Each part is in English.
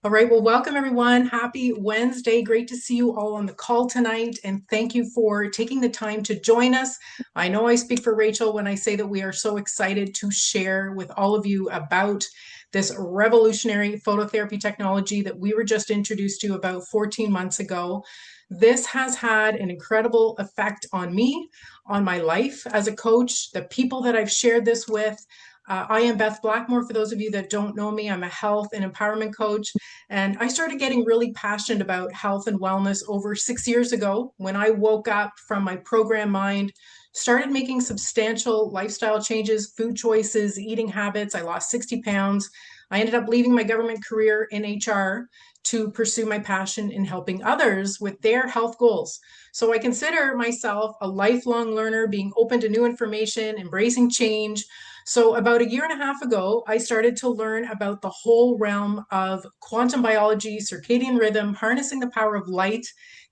All right, well, welcome everyone. Happy Wednesday. Great to see you all on the call tonight, and thank you for taking the time to join us. I know I speak for Rachel when I say that we are so excited to share with all of you about this revolutionary phototherapy technology that we were just introduced to about 14 months ago. This has had an incredible effect on me, on my life as a coach, the people that I've shared this with. I am Beth Blackmore. For those of you that don't know me, I'm a health and empowerment coach. And I started getting really passionate about health and wellness over 6 years ago when I woke up from my program mind, started making substantial lifestyle changes, food choices, eating habits. I lost 60 pounds. I ended up leaving my government career in HR to pursue my passion in helping others with their health goals. So I consider myself a lifelong learner, being open to new information, embracing change. So, about a year and a half ago, I started to learn about the whole realm of quantum biology, circadian rhythm, harnessing the power of light.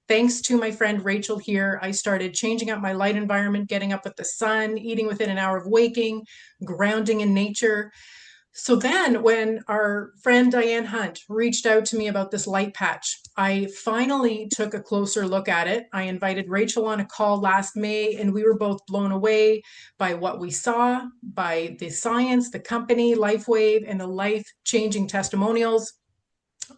Thanks to my friend Rachel here, I started changing up my light environment, getting up with the sun, eating within an hour of waking, grounding in nature. So then, when our friend Diane Hunt reached out to me about this light patch, I finally took a closer look at it. I invited Rachel on a call last May, and we were both blown away by what we saw, by the science, the company, Lifewave, and the life changing testimonials.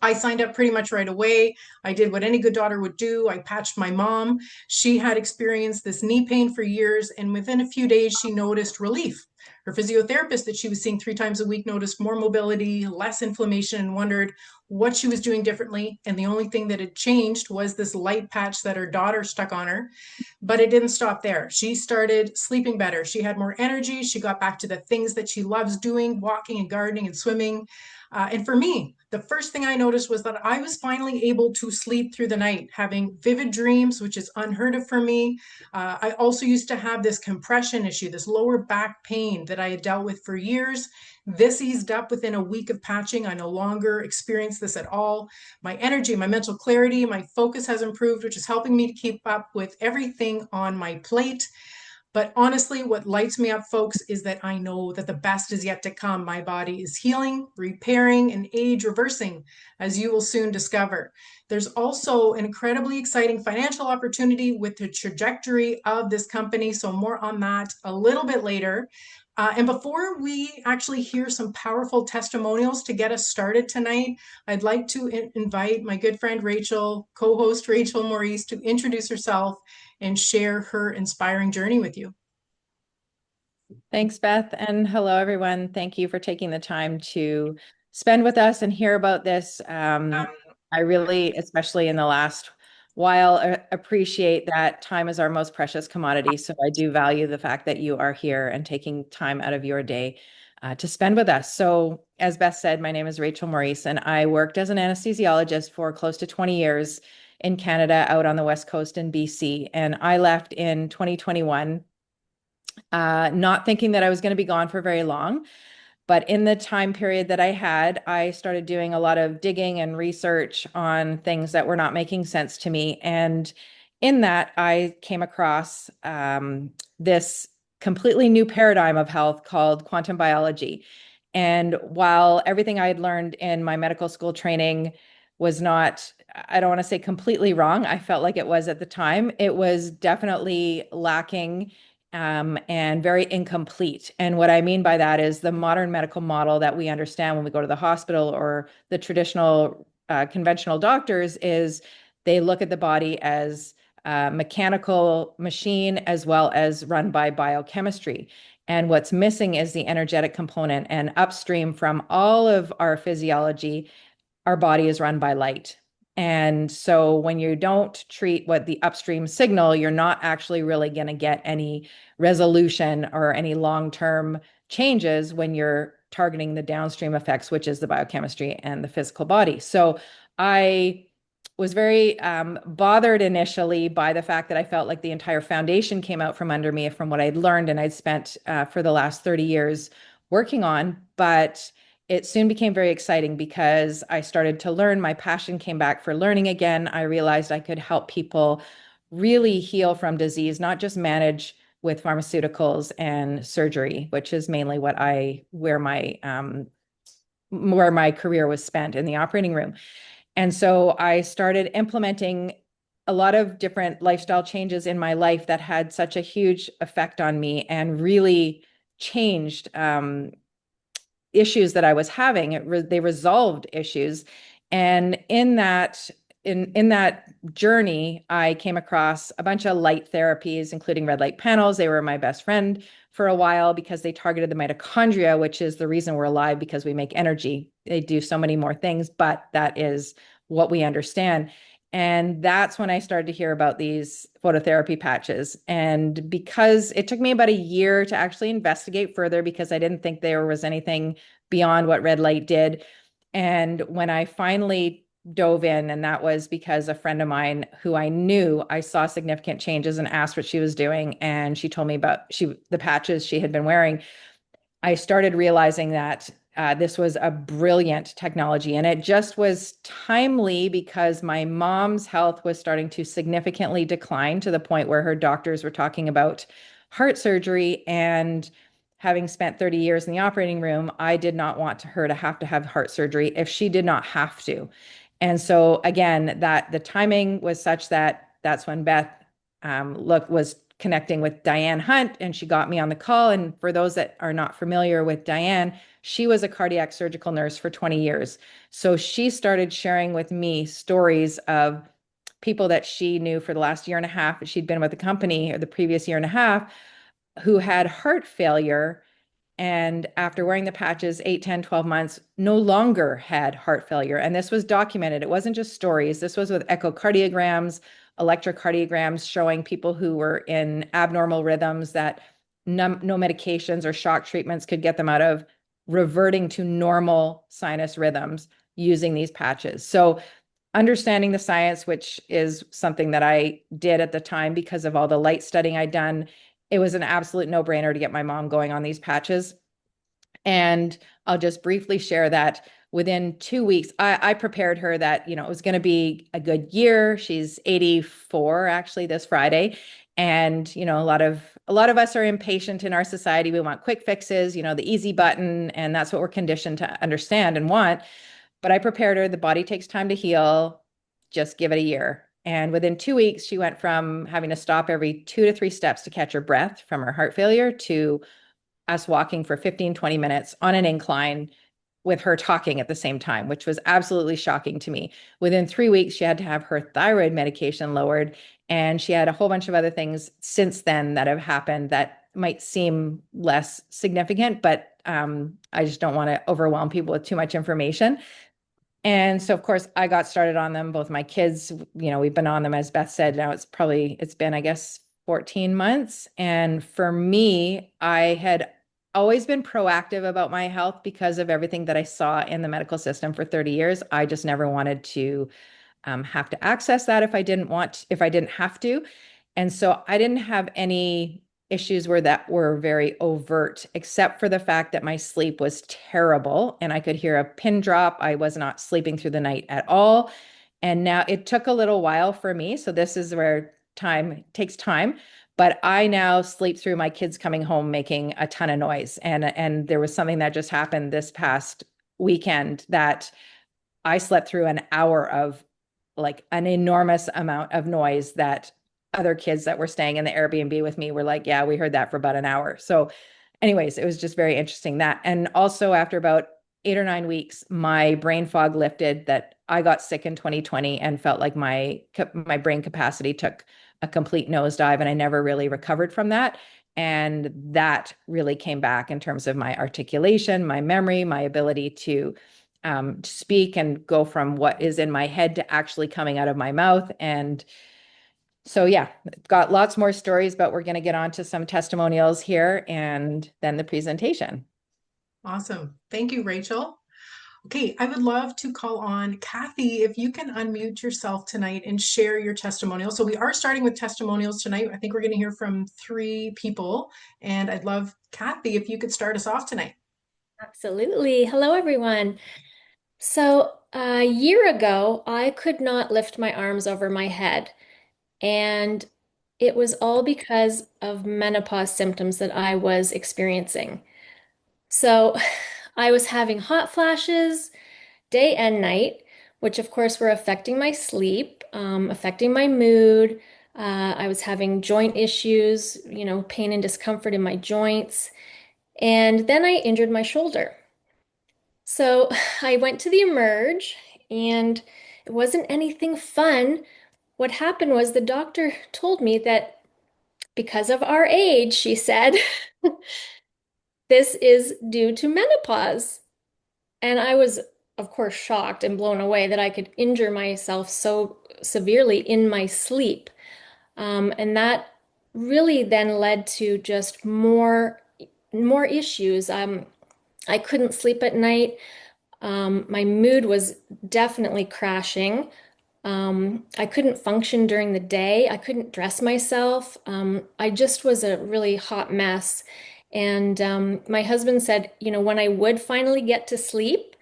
I signed up pretty much right away. I did what any good daughter would do. I patched my mom. She had experienced this knee pain for years, and within a few days, she noticed relief. Her physiotherapist that she was seeing 3 times a week noticed more mobility, less inflammation, and wondered what she was doing differently. And the only thing that had changed was this light patch that her daughter stuck on her. But it didn't stop there. She started sleeping better. She had more energy. She got back to the things that she loves doing, walking and gardening and swimming. And for me, the first thing I noticed was that I was finally able to sleep through the night, having vivid dreams, which is unheard of for me. I also used to have this compression issue, this lower back pain that I had dealt with for years. This eased up within a week of patching. I no longer experience this at all. My energy, my mental clarity, my focus has improved, which is helping me to keep up with everything on my plate. But honestly, what lights me up, folks, is that I know that the best is yet to come. My body is healing, repairing, and age reversing, as you will soon discover. There's also an incredibly exciting financial opportunity with the trajectory of this company. So, more on that a little bit later. And before we actually hear some powerful testimonials to get us started tonight, I'd like to invite my good friend Rachel, co host Rachel Maurice, to introduce herself and share her inspiring journey with you. Thanks, Beth. And hello, everyone. Thank you for taking the time to spend with us and hear about this. I really, especially in the last while, appreciate that time is our most precious commodity. So I do value the fact that you are here and taking time out of your day to spend with us. So as Beth said, my name is Rachel Maurice, and I worked as an anesthesiologist for close to 20 years in Canada, out on the West Coast in BC. And I left in 2021, not thinking that I was going to be gone for very long. But in the time period that I had, I started doing a lot of digging and research on things that were not making sense to me. And in that, I came across this completely new paradigm of health called quantum biology. And while everything I had learned in my medical school training was not, I don't want to say completely wrong, I felt like it was at the time, it was definitely lacking and very incomplete. And what I mean by that is the modern medical model that we understand when we go to the hospital, or the traditional conventional doctors, is they look at the body as a mechanical machine as well as run by biochemistry. And what's missing is the energetic component. And upstream from all of our physiology, our body is run by light. And so when you don't treat what the upstream signal, you're not actually really going to get any resolution or any long-term changes when you're targeting the downstream effects, which is the biochemistry and the physical body. So I was very bothered initially by the fact that I felt like the entire foundation came out from under me from what I'd learned and I'd spent for the last 30 years working on. But it soon became very exciting because I started to learn. My passion came back for learning again. I realized I could help people really heal from disease, not just manage with pharmaceuticals and surgery, which is mainly where my where my career was spent in the operating room. And so I started implementing a lot of different lifestyle changes in my life that had such a huge effect on me and really changed issues that I was having. They resolved issues. And in that journey, I came across a bunch of light therapies, including red light panels. They were my best friend for a while because they targeted the mitochondria, which is the reason we're alive, because we make energy. They do so many more things, but that is what we understand. And that's when I started to hear about these phototherapy patches. And because it took me about a year to actually investigate further, because I didn't think there was anything beyond what red light did. And when I finally dove in, and that was because a friend of mine who I knew, I saw significant changes and asked what she was doing. And she told me about the patches she had been wearing. I started realizing that this was a brilliant technology, and it just was timely because my mom's health was starting to significantly decline to the point where her doctors were talking about heart surgery. And having spent 30 years in the operating room, I did not want her to have heart surgery if she did not have to. And so again, that the timing was such that that's when Beth was connecting with Diane Hunt, and she got me on the call. And for those that are not familiar with Diane, she was a cardiac surgical nurse for 20 years. So she started sharing with me stories of people that she knew for the last year and a half. She'd been with the company, or the previous year and a half, who had heart failure, and after wearing the patches 8, 10, 12 months, no longer had heart failure. And this was documented. It wasn't just stories. This was with echocardiograms, electrocardiograms showing people who were in abnormal rhythms that no medications or shock treatments could get them out of, reverting to normal sinus rhythms using these patches. So understanding the science, which is something that I did at the time because of all the light studying I'd done, it was an absolute no-brainer to get my mom going on these patches. And I'll just briefly share that within 2 weeks, I prepared her that, it was going to be a good year. She's 84 actually this Friday. And, a lot of us are impatient in our society. We want quick fixes, the easy button, and that's what we're conditioned to understand and want. But I prepared her. The body takes time to heal. Just give it a year. And within 2 weeks, she went from having to stop every 2 to 3 steps to catch her breath from her heart failure to us walking for 15, 20 minutes on an incline with her talking at the same time, which was absolutely shocking to me. Within 3 weeks, she had to have her thyroid medication lowered. And she had a whole bunch of other things since then that have happened that might seem less significant, but I just don't want to overwhelm people with too much information. And so, of course, I got started on them. Both my kids, we've been on them, as Beth said. Now it's been, I guess, 14 months. And for me, I had always been proactive about my health because of everything that I saw in the medical system for 30 years. I just never wanted to have to access that if I didn't have to. And so I didn't have any issues that were very overt, except for the fact that my sleep was terrible and I could hear a pin drop. I was not sleeping through the night at all. And now it took a little while for me. So this is where time takes time. But I now sleep through my kids coming home making a ton of noise. And there was something that just happened this past weekend that I slept through an hour of like an enormous amount of noise that other kids that were staying in the Airbnb with me were like, yeah, we heard that for about an hour. So anyways, it was just very interesting that. And also after about 8 or 9 weeks, my brain fog lifted, that I got sick in 2020 and felt like my brain capacity took a complete nosedive, and I never really recovered from that. And that really came back in terms of my articulation, my memory, my ability to speak and go from what is in my head to actually coming out of my mouth. And so, yeah, got lots more stories, but we're going to get on to some testimonials here and then the presentation. Awesome. Thank you, Rachel. Okay, I would love to call on Kathy if you can unmute yourself tonight and share your testimonial. So we are starting with testimonials tonight. I think we're going to hear from 3 people, and I'd love, Kathy, if you could start us off tonight. Absolutely. Hello, everyone. So, a year ago, I could not lift my arms over my head, and it was all because of menopause symptoms that I was experiencing. So, I was having hot flashes day and night, which of course were affecting my sleep, affecting my mood. I was having joint issues, pain and discomfort in my joints. And then I injured my shoulder. So I went to the Emerge and it wasn't anything fun. What happened was the doctor told me that because of our age, she said, this is due to menopause. And I was, of course, shocked and blown away that I could injure myself so severely in my sleep. And that really then led to just more issues. I couldn't sleep at night. My mood was definitely crashing. I couldn't function during the day. I couldn't dress myself. I just was a really hot mess. And my husband said, when I would finally get to sleep,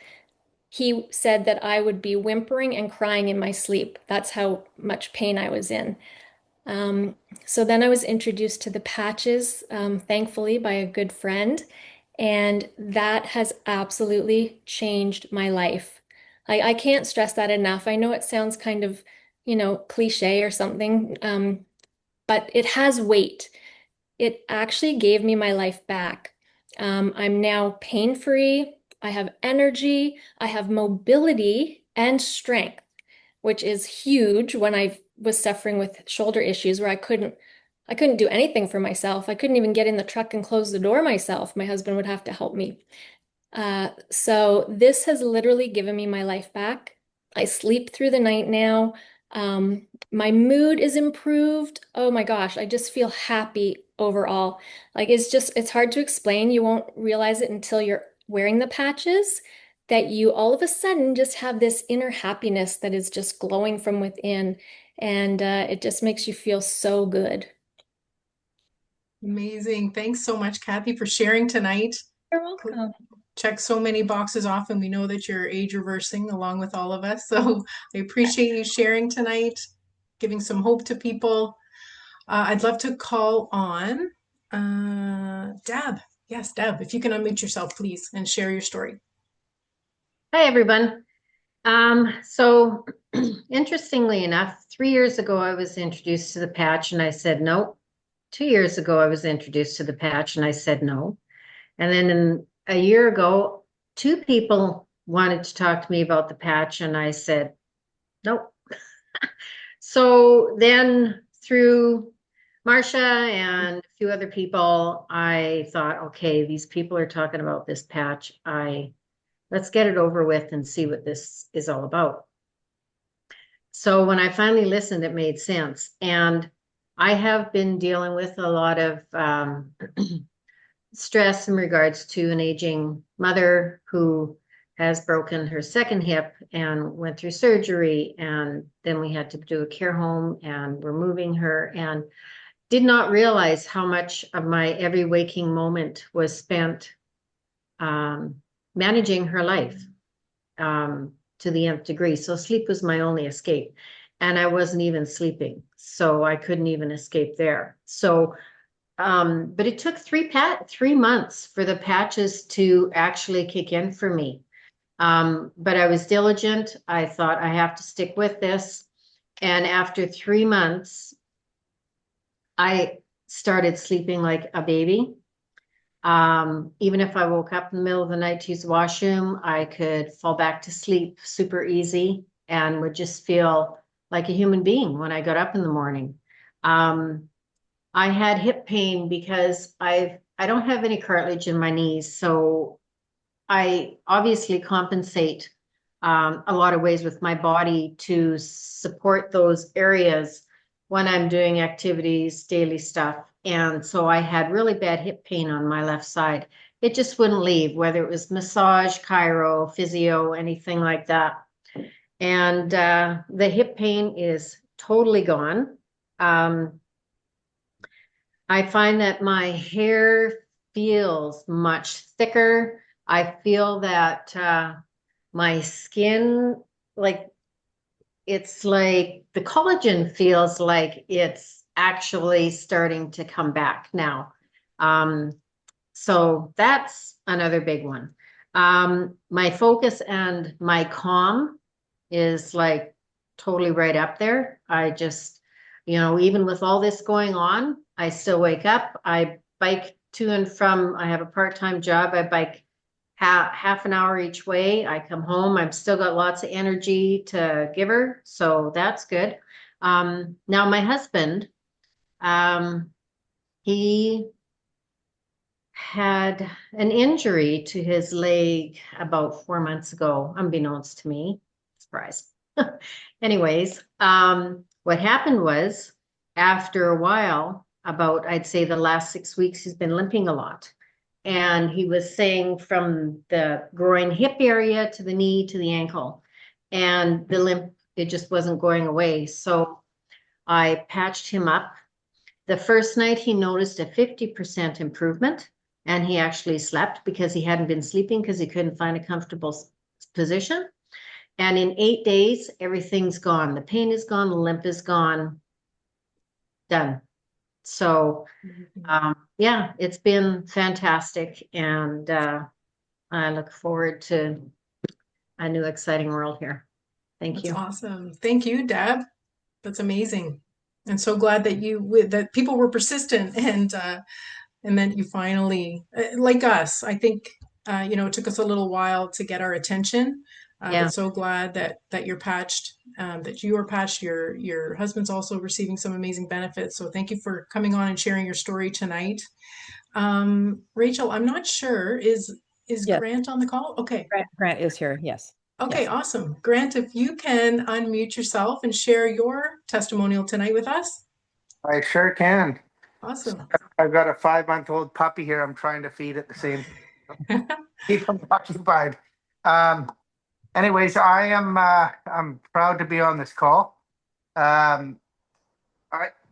he said that I would be whimpering and crying in my sleep. That's how much pain I was in. Um, so then I was introduced to the patches, thankfully, by a good friend, and that has absolutely changed my life. I can't stress that enough. I know it sounds kind of, cliche or something, but it has weight. It actually gave me my life back. I'm now pain-free. I have energy. I have mobility and strength, which is huge when I was suffering with shoulder issues where I couldn't do anything for myself. I couldn't even get in the truck and close the door myself. My husband would have to help me. So this has literally given me my life back. I sleep through the night now. My mood is improved. Oh my gosh, I just feel happy overall. Like it's hard to explain. You won't realize it until you're wearing the patches that you all of a sudden just have this inner happiness that is just glowing from within. And it just makes you feel so good. Amazing. Thanks so much, Kathy, for sharing tonight. You're welcome. Check so many boxes off, and we know that you're age reversing along with all of us. So I appreciate you sharing tonight, giving some hope to people. I'd love to call on Deb. Yes, Deb, if you can unmute yourself, please, and share your story. Hi, everyone. So interestingly enough, 3 years ago, I was introduced to the patch and I said no. 2 years ago, I was introduced to the patch and I said no. And then a year ago, two people wanted to talk to me about the patch and I said nope. So then through Marcia and a few other people, I thought, okay, these people are talking about this patch. Let's get it over with and see what this is all about. So when I finally listened, it made sense. And I have been dealing with a lot of stress in regards to an aging mother who has broken her second hip and went through surgery. And then we had to do a care home and we're moving her, and did not realize how much of my every waking moment was spent managing her life to the nth degree. So sleep was my only escape, and I wasn't even sleeping, so I couldn't even escape there. So, but it took 3 months for the patches to actually kick in for me. But I was diligent. I thought I have to stick with this. And after 3 months, I started sleeping like a baby. Even if I woke up in the middle of the night to use the washroom, I could fall back to sleep super easy and would just feel like a human being when I got up in the morning. I had hip pain because I don't have any cartilage in my knees, so I obviously compensate a lot of ways with my body to support those areas when I'm doing activities, daily stuff. And so I had really bad hip pain on my left side. It just wouldn't leave, whether it was massage, chiro, physio, anything like that. And the hip pain is totally gone. I find that my hair feels much thicker. I feel that my skin, like, it's like the collagen feels like it's actually starting to come back now. So that's another big one. My focus and my calm is like totally right up there. I just, even with all this going on, I still wake up. I bike to and from, I have a part-time job. I bike half an hour each way. I come home. I've still got lots of energy to give her. So that's good. Now my husband, he had an injury to his leg about 4 months ago, unbeknownst to me. Surprise. Anyways, what happened was after a while, about I'd say the last 6 weeks, he's been limping a lot. And he was saying from the groin hip area to the knee to the ankle. And the limp, it just wasn't going away. So I patched him up. The first night he noticed a 50% improvement, and he actually slept because he hadn't been sleeping because he couldn't find a comfortable position. And in 8 days, everything's gone. The pain is gone, the limp is gone, done. So, yeah, it's been fantastic. And I look forward to a new exciting world here. Thank you. That's awesome. Thank you, Deb. That's amazing. And so glad that that people were persistent and then you finally, like us, I think, it took us a little while to get our attention. Yeah. But so glad that you're patched, that you are patched. Your husband's also receiving some amazing benefits. So thank you for coming on and sharing your story tonight. Rachel, I'm not sure, is Yes. Grant on the call? Okay. Grant is here. Yes. Okay, Yes. awesome. Grant, if you can unmute yourself and share your testimonial tonight with us. I sure can. Awesome. I've got a 5-month-old puppy here. I'm trying to feed at the same keep him occupied. Anyways, I'm proud to be on this call. Um,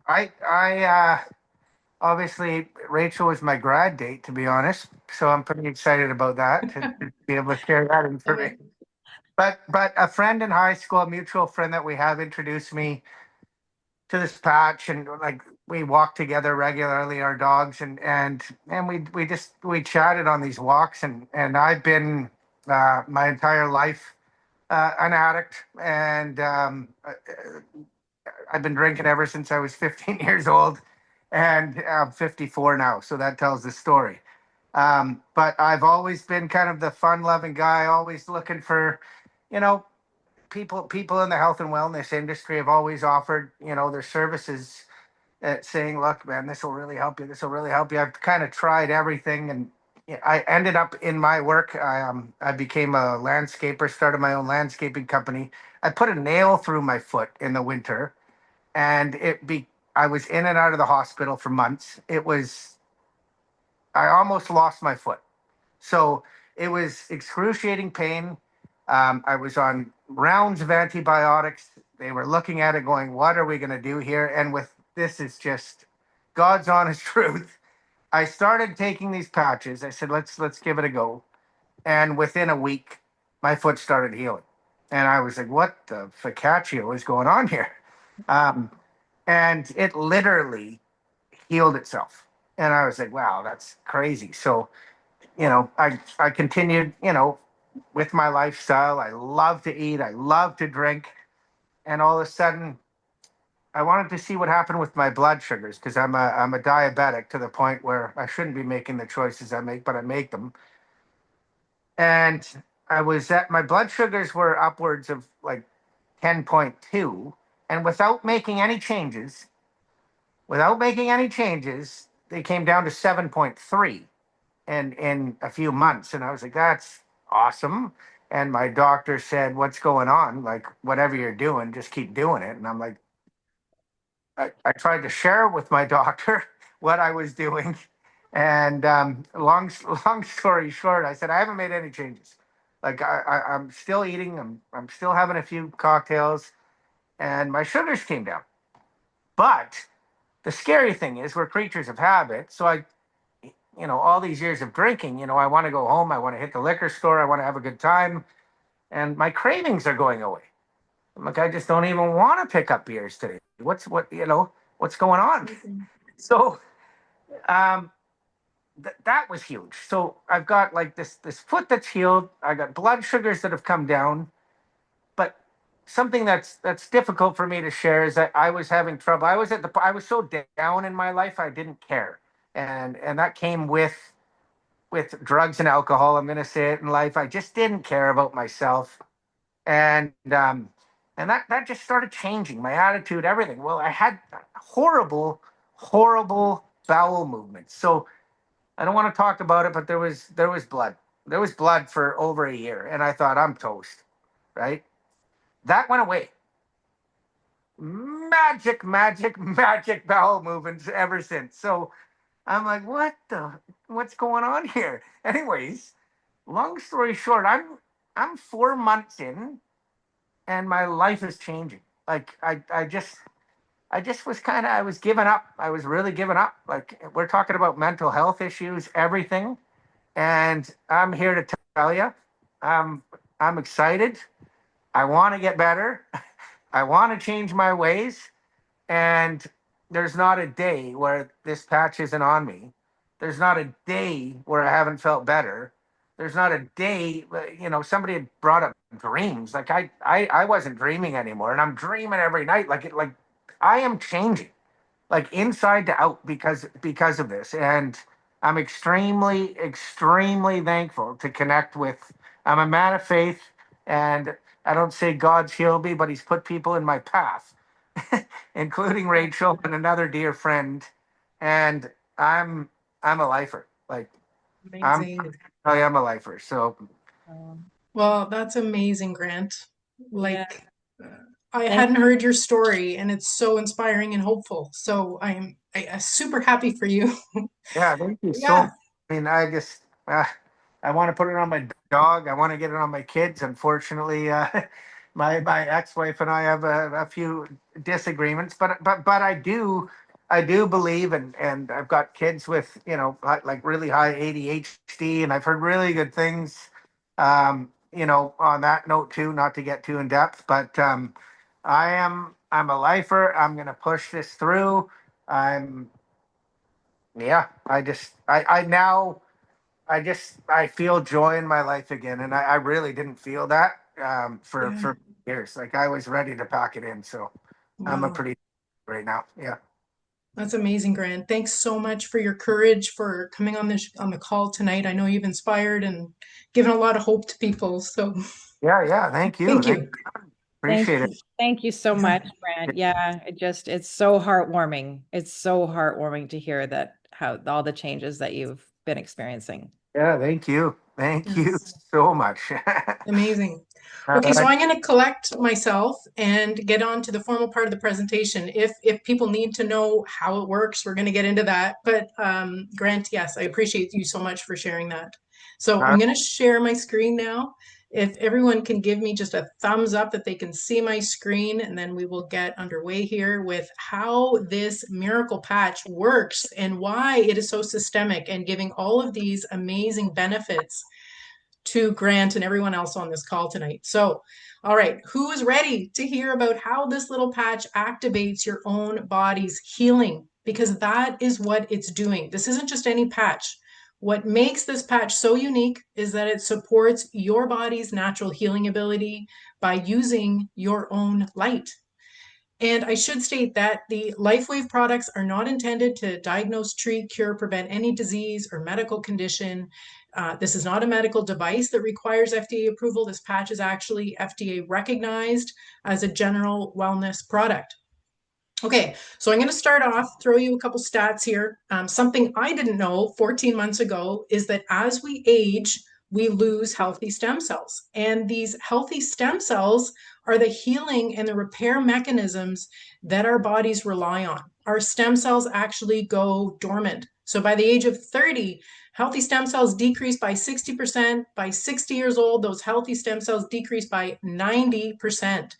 I obviously Rachel was my grad date, to be honest. So I'm pretty excited about that to be able to share that information. But a friend in high school, a mutual friend that we have, introduced me to this patch, and like we walk together regularly, our dogs, and we chatted on these walks, and I've been my entire life an addict, and I've been drinking ever since I was 15 years old, and I'm 54 now, so that tells the story. But I've always been kind of the fun-loving guy, always looking for, you know, people in the health and wellness industry have always offered, their services, saying, look, man, this will really help you. This will really help you. I've kind of tried everything, and I ended up in my work. I became a landscaper, started my own landscaping company. I put a nail through my foot in the winter, and I was in and out of the hospital for months. I almost lost my foot. So it was excruciating pain. I was on rounds of antibiotics. They were looking at it going, what are we going to do here? And this is just God's honest truth. I started taking these patches. I said, let's give it a go. And within a week, my foot started healing. And I was like, what the focaccia is going on here? And it literally healed itself. And I was like, wow, that's crazy. So, I continued, with my lifestyle. I love to eat. I love to drink. And all of a sudden, I wanted to see what happened with my blood sugars, because I'm a diabetic to the point where I shouldn't be making the choices I make, but I make them. And my blood sugars were upwards of like 10.2. And without making any changes, they came down to 7.3 in a few months. And I was like, that's awesome. And my doctor said, what's going on? Like, whatever you're doing, just keep doing it. And I'm like, I tried to share with my doctor what I was doing. And long story short, I said, I haven't made any changes. Like, I'm still eating. I'm still having a few cocktails, and my sugars came down. But the scary thing is we're creatures of habit. So all these years of drinking, I want to go home. I want to hit the liquor store. I want to have a good time. And my cravings are going away. I'm like, I just don't even want to pick up beers today. What's going on? So that was huge. So I've got like this foot that's healed. I got blood sugars that have come down, but something that's difficult for me to share is that I was having trouble. I was so down in my life I didn't care, and that came with drugs and alcohol. I'm going to say it in life. I just didn't care about myself, and that just started changing my attitude, everything. Well, I had horrible bowel movements. So I don't want to talk about it, but there was blood. There was blood for over a year, and I thought I'm toast, right? That went away. Magic bowel movements ever since. So I'm like, what's going on here? Anyways, long story short, I'm 4 months in, and my life is changing. Like I just was I was giving up. I was really giving up. Like we're talking about mental health issues, everything. And I'm here to tell you, I'm excited. I want to get better. I want to change my ways. And there's not a day where this patch isn't on me. There's not a day where I haven't felt better. There's not a day, somebody had brought up dreams. Like I wasn't dreaming anymore, and I'm dreaming every night. Like I am changing, like inside to out because of this. And I'm extremely thankful to connect with. I'm a man of faith, and I don't say God's healed me, but He's put people in my path, including Rachel and another dear friend. And I'm a lifer. Like Amazing. I'm a lifer. So Well, that's amazing, Grant. Yeah. Like, I hadn't heard your story, and it's so inspiring and hopeful. So I'm super happy for you. yeah, thank you so Yeah. much. I mean, I want to put it on my dog. I want to get it on my kids. Unfortunately, my ex-wife and I have a few disagreements, but I do believe, and I've got kids with like really high ADHD, and I've heard really good things. On that note too, not to get too in depth, but I'm a lifer. I'm gonna push this through. I'm yeah. I feel joy in my life again, and I really didn't feel that Yeah. for years. Like I was ready to pack it in, so I'm a Wow. pretty right now. Yeah, That's amazing, Grant. Thanks so much for your courage for coming on the call tonight. I know you've inspired and given a lot of hope to people. So yeah. Thank you. thank you. Thank Appreciate it. you. Thank you so much, Brent. Yeah, it's so heartwarming. It's so heartwarming to hear that how all the changes that you've been experiencing. Yeah, thank you. Thank you Yes. so much. Amazing. All Okay, so right. I'm going to collect myself and get on to the formal part of the presentation. If people need to know how it works, we're going to get into that. But Grant, yes, I appreciate you so much for sharing that. So All I'm right. going to share my screen now. If everyone can give me just a thumbs up that they can see my screen, and then we will get underway here with how this miracle patch works and why it is so systemic and giving all of these amazing benefits to Grant and everyone else on this call tonight. So, all right, who is ready to hear about how this little patch activates your own body's healing? Because that is what it's doing. This isn't just any patch. What makes this patch so unique is that it supports your body's natural healing ability by using your own light. And I should state that the Lifewave products are not intended to diagnose, treat, cure, prevent any disease or medical condition. This is not a medical device that requires FDA approval. This patch is actually FDA recognized as a general wellness product. Okay, so I'm going to start off, throw you a couple stats here. Something I didn't know 14 months ago is that as we age, we lose healthy stem cells. And these healthy stem cells are the healing and the repair mechanisms that our bodies rely on. Our stem cells actually go dormant. So by the age of 30, healthy stem cells decrease by 60%. By 60 years old, those healthy stem cells decrease by 90%.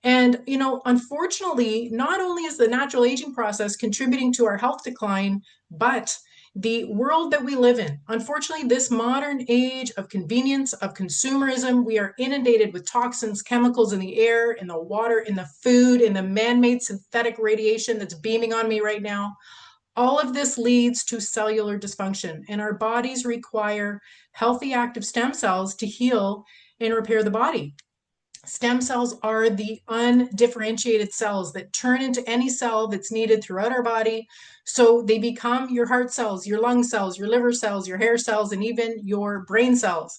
And, unfortunately, not only is the natural aging process contributing to our health decline, but the world that we live in, unfortunately, this modern age of convenience, of consumerism, we are inundated with toxins, chemicals in the air, in the water, in the food, in the man-made synthetic radiation that's beaming on me right now. All of this leads to cellular dysfunction, and our bodies require healthy active stem cells to heal and repair the body. Stem cells are the undifferentiated cells that turn into any cell that's needed throughout our body. So they become your heart cells, your lung cells, your liver cells, your hair cells, and even your brain cells.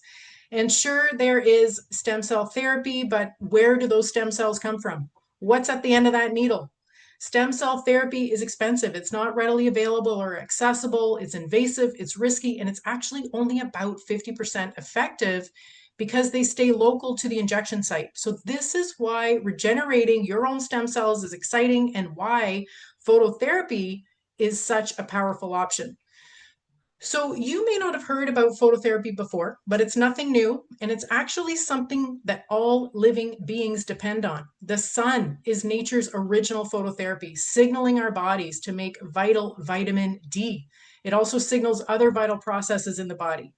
And sure, there is stem cell therapy, but where do those stem cells come from? What's at the end of that needle? Stem cell therapy is expensive. It's not readily available or accessible. It's invasive, it's risky, and it's actually only about 50% effective because they stay local to the injection site. So this is why regenerating your own stem cells is exciting and why phototherapy is such a powerful option. So you may not have heard about phototherapy before, but it's nothing new, and it's actually something that all living beings depend on. The sun is nature's original phototherapy, signaling our bodies to make vital vitamin D. It also signals other vital processes in the body.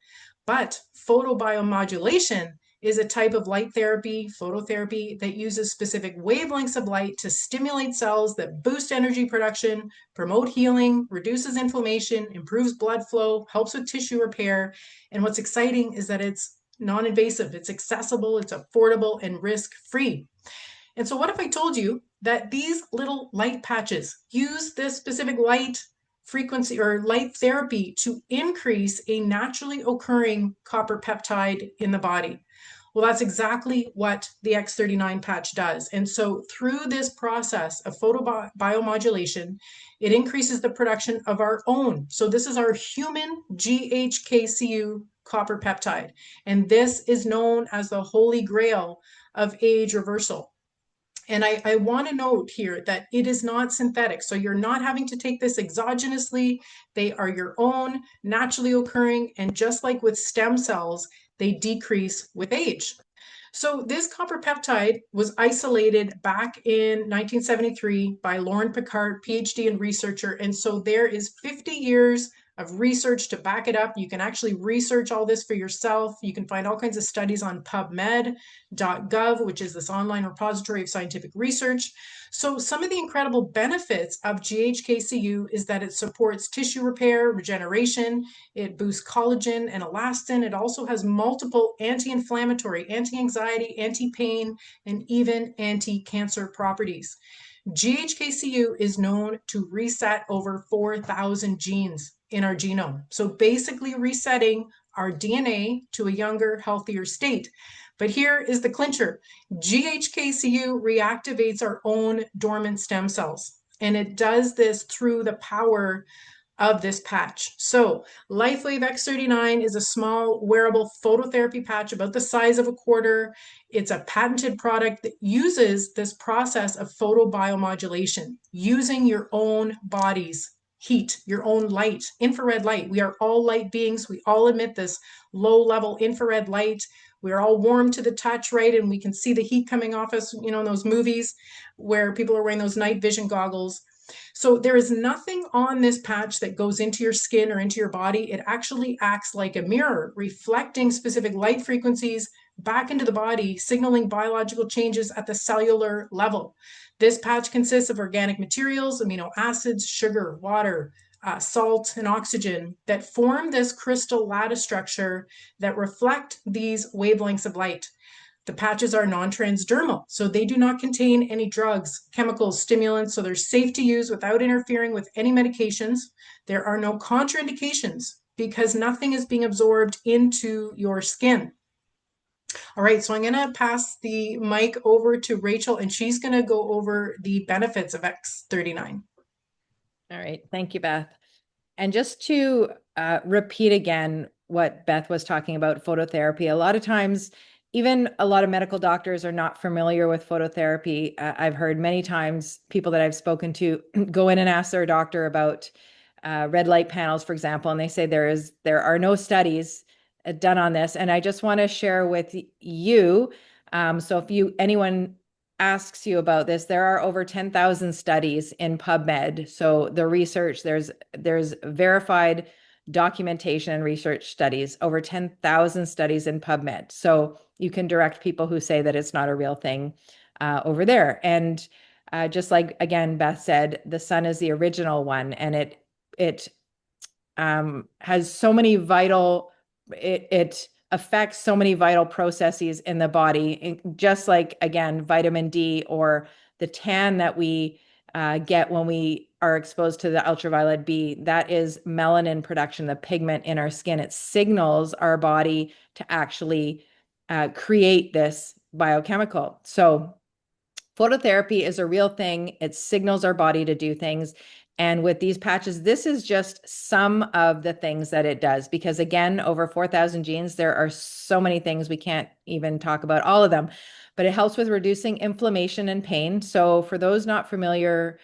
But photobiomodulation is a type of light therapy, phototherapy, that uses specific wavelengths of light to stimulate cells that boost energy production, promote healing, reduces inflammation, improves blood flow, helps with tissue repair. And what's exciting is that it's non-invasive, it's accessible, it's affordable, and risk-free. And so what if I told you that these little light patches use this specific light frequency or light therapy to increase a naturally occurring copper peptide in the body? Well, that's exactly what the X39 patch does. And so through this process of photobiomodulation, it increases the production of our own. So this is our human GHKCU copper peptide. And this is known as the holy grail of age reversal. And I want to note here that it is not synthetic. So you're not having to take this exogenously. They are your own, naturally occurring. And just like with stem cells, they decrease with age. So this copper peptide was isolated back in 1973 by Lauren Picard, PhD and researcher. And so there is 50 years of research to back it up. You can actually research all this for yourself. You can find all kinds of studies on PubMed.gov, which is this online repository of scientific research. So some of the incredible benefits of GHKCU is that it supports tissue repair, regeneration, it boosts collagen and elastin. It also has multiple anti-inflammatory, anti-anxiety, anti-pain, and even anti-cancer properties. GHKCU is known to reset over 4,000 genes in our genome. So basically resetting our DNA to a younger, healthier state. But here is the clincher. GHKCU reactivates our own dormant stem cells. And it does this through the power of this patch. So Lifewave X39 is a small wearable phototherapy patch about the size of a quarter. It's a patented product that uses this process of photobiomodulation, using your own body's heat, your own light, infrared light. We are all light beings. We all emit this low-level infrared light. We're all warm to the touch, right? And we can see the heat coming off us, you know, in those movies where people are wearing those night vision goggles. So there is nothing on this patch that goes into your skin or into your body. It actually acts like a mirror, reflecting specific light frequencies back into the body, signaling biological changes at the cellular level. This patch consists of organic materials, amino acids, sugar, water, salt, and oxygen that form this crystal lattice structure that reflect these wavelengths of light. The patches are non-transdermal, so they do not contain any drugs, chemicals, stimulants, so they're safe to use without interfering with any medications. There are no contraindications because nothing is being absorbed into your skin. All right, so I'm going to pass the mic over to Rachel, and she's going to go over the benefits of X39. All right, thank you, Beth. And just to repeat again what Beth was talking about, phototherapy, a lot of times, even a lot of medical doctors are not familiar with phototherapy. I've heard many times people that I've spoken to go in and ask their doctor about red light panels, for example, and they say there are no studies done on this. And I just want to share with you, so if anyone asks you about this, there are over 10,000 studies in PubMed. So the research, there's verified documentation and research studies, over 10,000 studies in PubMed. So you can direct people who say that it's not a real thing over there. And just like, again, Beth said, the sun is the original one, and it it has so many vital, it affects so many vital processes in the body, just like, again, vitamin D or the tan that we get when we are exposed to the ultraviolet B. That is melanin production, the pigment in our skin. It signals our body to actually create this biochemical. So phototherapy is a real thing. It signals our body to do things. And with these patches, this is just some of the things that it does, because again, over 4,000 genes, there are so many things we can't even talk about all of them, but it helps with reducing inflammation and pain. So for those not familiar,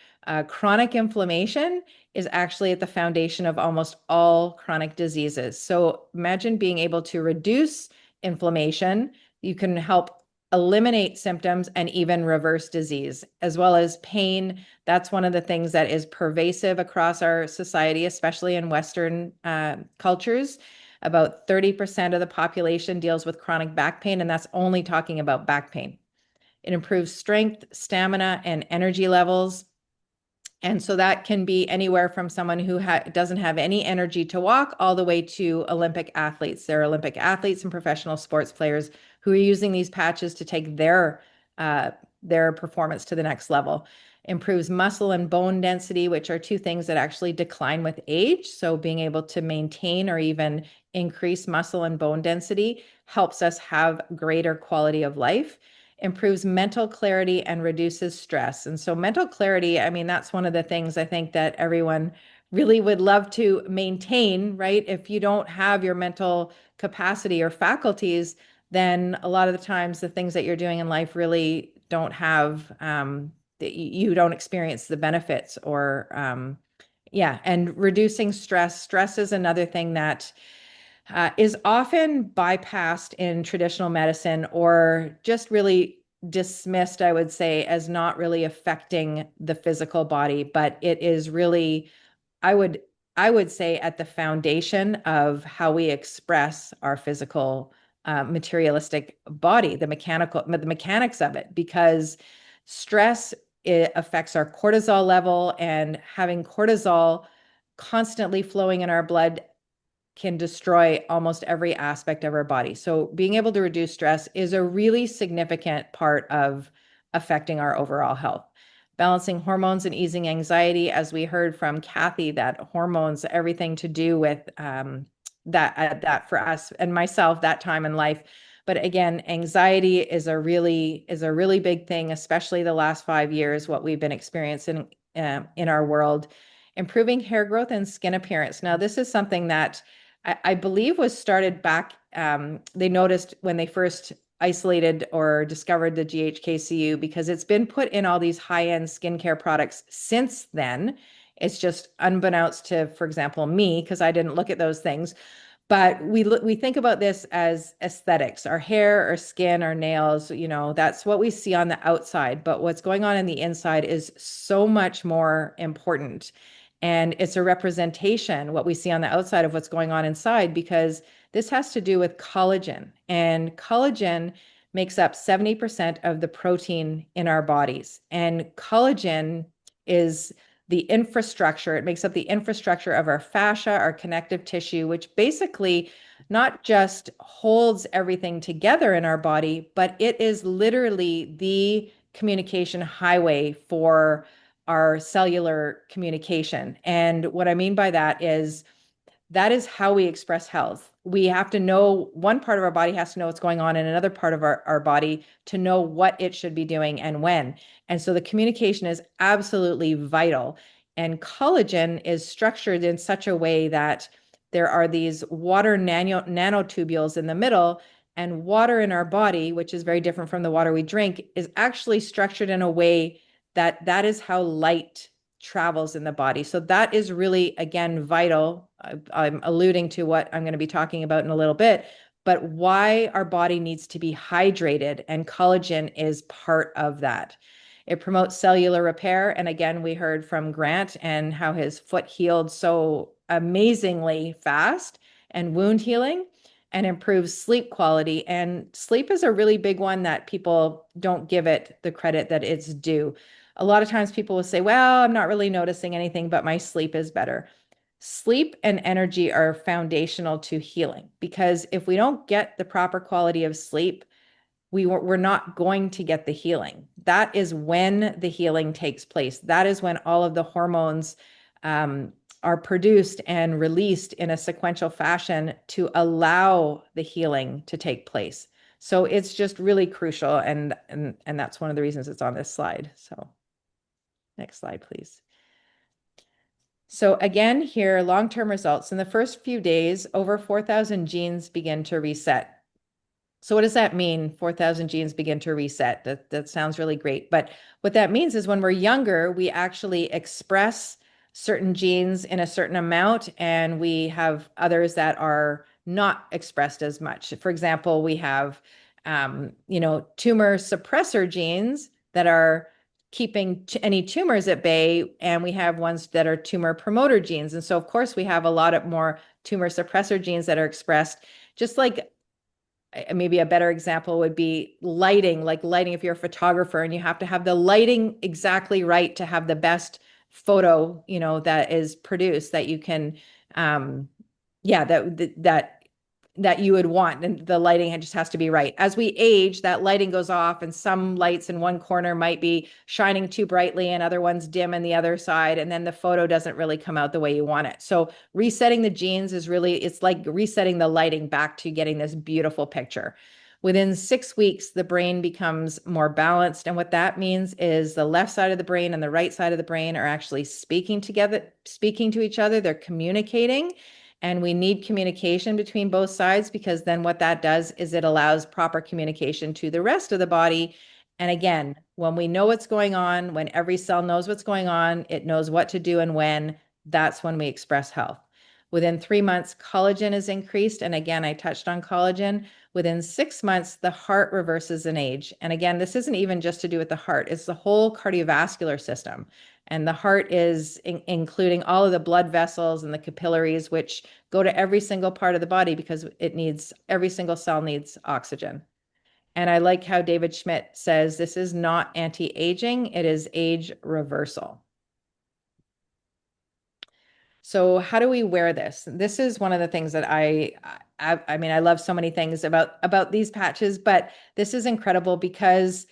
chronic inflammation is actually at the foundation of almost all chronic diseases. So imagine being able to reduce inflammation. You can help eliminate symptoms and even reverse disease, as well as pain. That's one of the things that is pervasive across our society, especially in Western cultures. About 30% of the population deals with chronic back pain, and that's only talking about back pain. It improves strength, stamina, and energy levels. And so that can be anywhere from someone who doesn't have any energy to walk all the way to Olympic athletes. There are Olympic athletes and professional sports players who are using these patches to take their performance to the next level. Improves muscle and bone density, which are two things that actually decline with age. So being able to maintain or even increase muscle and bone density helps us have greater quality of life. Improves mental clarity and reduces stress. And so mental clarity, I mean, that's one of the things I think that everyone really would love to maintain, right? If you don't have your mental capacity or faculties, then a lot of the times the things that you're doing in life really don't have, you don't experience the benefits or, and reducing stress. Stress is another thing that is often bypassed in traditional medicine or just really dismissed, I would say, as not really affecting the physical body, but it is really, I would say, at the foundation of how we express our physical materialistic body, the mechanics of it, because stress, it affects our cortisol level, and having cortisol constantly flowing in our blood can destroy almost every aspect of our body. So being able to reduce stress is a really significant part of affecting our overall health. Balancing hormones and easing anxiety, as we heard from Kathy, that hormones, everything to do with that for us and myself, that time in life. But again, anxiety is a really big thing, especially the last 5 years, what we've been experiencing in our world. Improving hair growth and skin appearance. Now, this is something that I believe was started back, they noticed when they first isolated or discovered the GHKCU, because it's been put in all these high-end skincare products since then. It's just unbeknownst to, for example, me, because I didn't look at those things. But we think about this as aesthetics, our hair, our skin, our nails, that's what we see on the outside. But what's going on in the inside is so much more important. And it's a representation, what we see on the outside, of what's going on inside, because this has to do with collagen. And collagen makes up 70% of the protein in our bodies. And collagen is the infrastructure. It makes up the infrastructure of our fascia, our connective tissue, which basically not just holds everything together in our body, but it is literally the communication highway for our cellular communication. And what I mean by that is how we express health. We have to know, one part of our body has to know what's going on in another part of our body to know what it should be doing and when. And so the communication is absolutely vital. And collagen is structured in such a way that there are these water nanotubules in the middle, and water in our body, which is very different from the water we drink, is actually structured in a way that is how light travels in the body. So that is really, again, vital. I'm alluding to what I'm going to be talking about in a little bit, but why our body needs to be hydrated, and collagen is part of that. It promotes cellular repair. And again, we heard from Grant and how his foot healed so amazingly fast, and wound healing, and improves sleep quality. And sleep is a really big one that people don't give it the credit that it's due. A lot of times people will say, well, I'm not really noticing anything, but my sleep is better. Sleep and energy are foundational to healing, because if we don't get the proper quality of sleep, we're not going to get the healing. That is when the healing takes place. That is when all of the hormones are produced and released in a sequential fashion to allow the healing to take place. So it's just really crucial, and that's one of the reasons it's on this slide. So next slide, please. So again, here, long-term results. In the first few days, over 4,000 genes begin to reset. So what does that mean? 4,000 genes begin to reset. That sounds really great. But what that means is when we're younger, we actually express certain genes in a certain amount, and we have others that are not expressed as much. For example, we have, tumor suppressor genes that are keeping any tumors at bay, and we have ones that are tumor promoter genes. And so, of course, we have a lot of more tumor suppressor genes that are expressed, just like maybe a better example would be lighting, like lighting. If you're a photographer and you have to have the lighting exactly right to have the best photo, that is produced, that you can, that you would want, and the lighting just has to be right. As we age, that lighting goes off, and some lights in one corner might be shining too brightly and other ones dim in the other side, and then the photo doesn't really come out the way you want it. So resetting the genes is really, it's like resetting the lighting back to getting this beautiful picture. Within 6 weeks, the brain becomes more balanced. And what that means is the left side of the brain and the right side of the brain are actually speaking together, speaking to each other. They're communicating. And we need communication between both sides, because then what that does is it allows proper communication to the rest of the body. And again, when we know what's going on, when every cell knows what's going on, it knows what to do and when, that's when we express health. Within 3 months, collagen is increased. And again, I touched on collagen. Within 6 months, the heart reverses in age. And again, this isn't even just to do with the heart, it's the whole cardiovascular system. And the heart is including all of the blood vessels and the capillaries, which go to every single part of the body, because every single cell needs oxygen. And I like how David Schmidt says, this is not anti-aging, it is age reversal. So how do we wear this? This is one of the things that I love so many things about these patches, but this is incredible because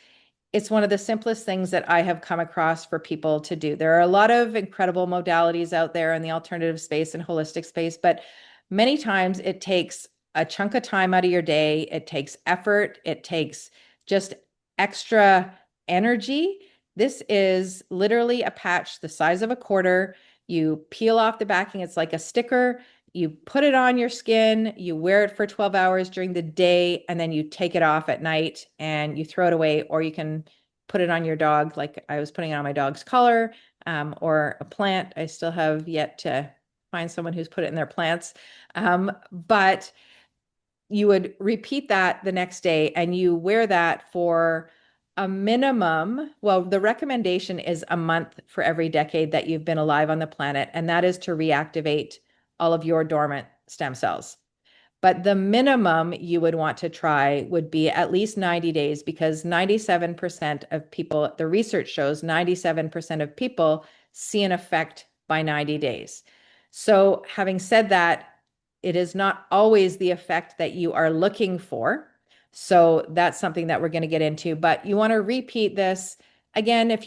it's one of the simplest things that I have come across for people to do. There are a lot of incredible modalities out there in the alternative space and holistic space, but many times it takes a chunk of time out of your day. It takes effort. It takes just extra energy. This is literally a patch the size of a quarter. You peel off the backing. It's like a sticker. You put it on your skin, you wear it for 12 hours during the day, and then you take it off at night and you throw it away, or you can put it on your dog, like I was putting it on my dog's collar, or a plant. I still have yet to find someone who's put it in their plants. But you would repeat that the next day, and you wear that for a minimum. Well, the recommendation is a month for every decade that you've been alive on the planet, and that is to reactivate all of your dormant stem cells. But the minimum you would want to try would be at least 90 days, because 97% of people, the research shows 97% of people see an effect by 90 days. So having said that, it is not always the effect that you are looking for. So that's something that we're going to get into, but you want to repeat this. Again, it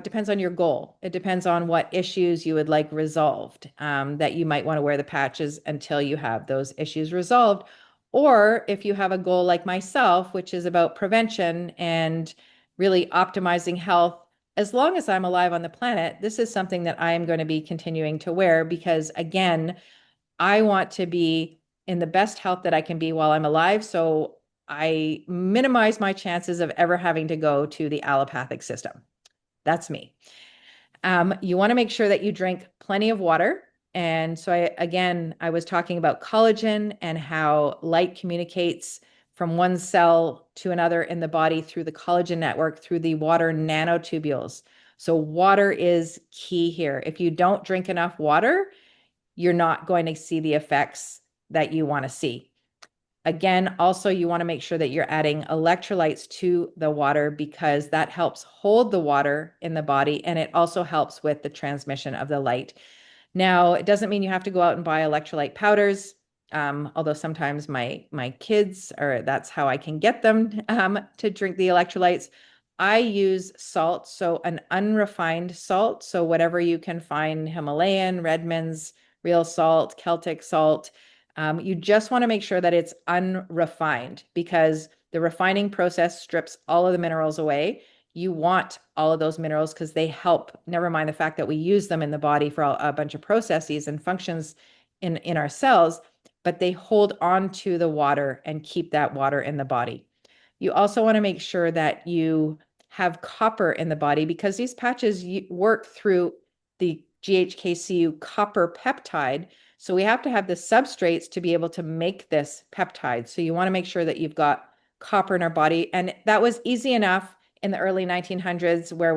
depends on your goal. It depends on what issues you would like resolved, that you might want to wear the patches until you have those issues resolved. Or if you have a goal like myself, which is about prevention and really optimizing health, as long as I'm alive on the planet, this is something that I am going to be continuing to wear, because again, I want to be in the best health that I can be while I'm alive. So I minimize my chances of ever having to go to the allopathic system. That's me. You want to make sure that you drink plenty of water. And so I was talking about collagen and how light communicates from one cell to another in the body through the collagen network, through the water nanotubules. So water is key here. If you don't drink enough water, you're not going to see the effects that you want to see. Again, also, you want to make sure that you're adding electrolytes to the water, because that helps hold the water in the body, and it also helps with the transmission of the light. Now, it doesn't mean you have to go out and buy electrolyte powders. Although sometimes my kids, or that's how I can get them to drink the electrolytes. I use salt, so an unrefined salt. So whatever you can find, Himalayan, Redmond's, real salt, Celtic salt. You just want to make sure that it's unrefined, because the refining process strips all of the minerals away. You want all of those minerals because they help, never mind the fact that we use them in the body for a bunch of processes and functions in our cells, but they hold on to the water and keep that water in the body. You also want to make sure that you have copper in the body, because these patches work through the GHKCU copper peptide. So we have to have the substrates to be able to make this peptide. So you want to make sure that you've got copper in our body. And that was easy enough in the early 1900s, where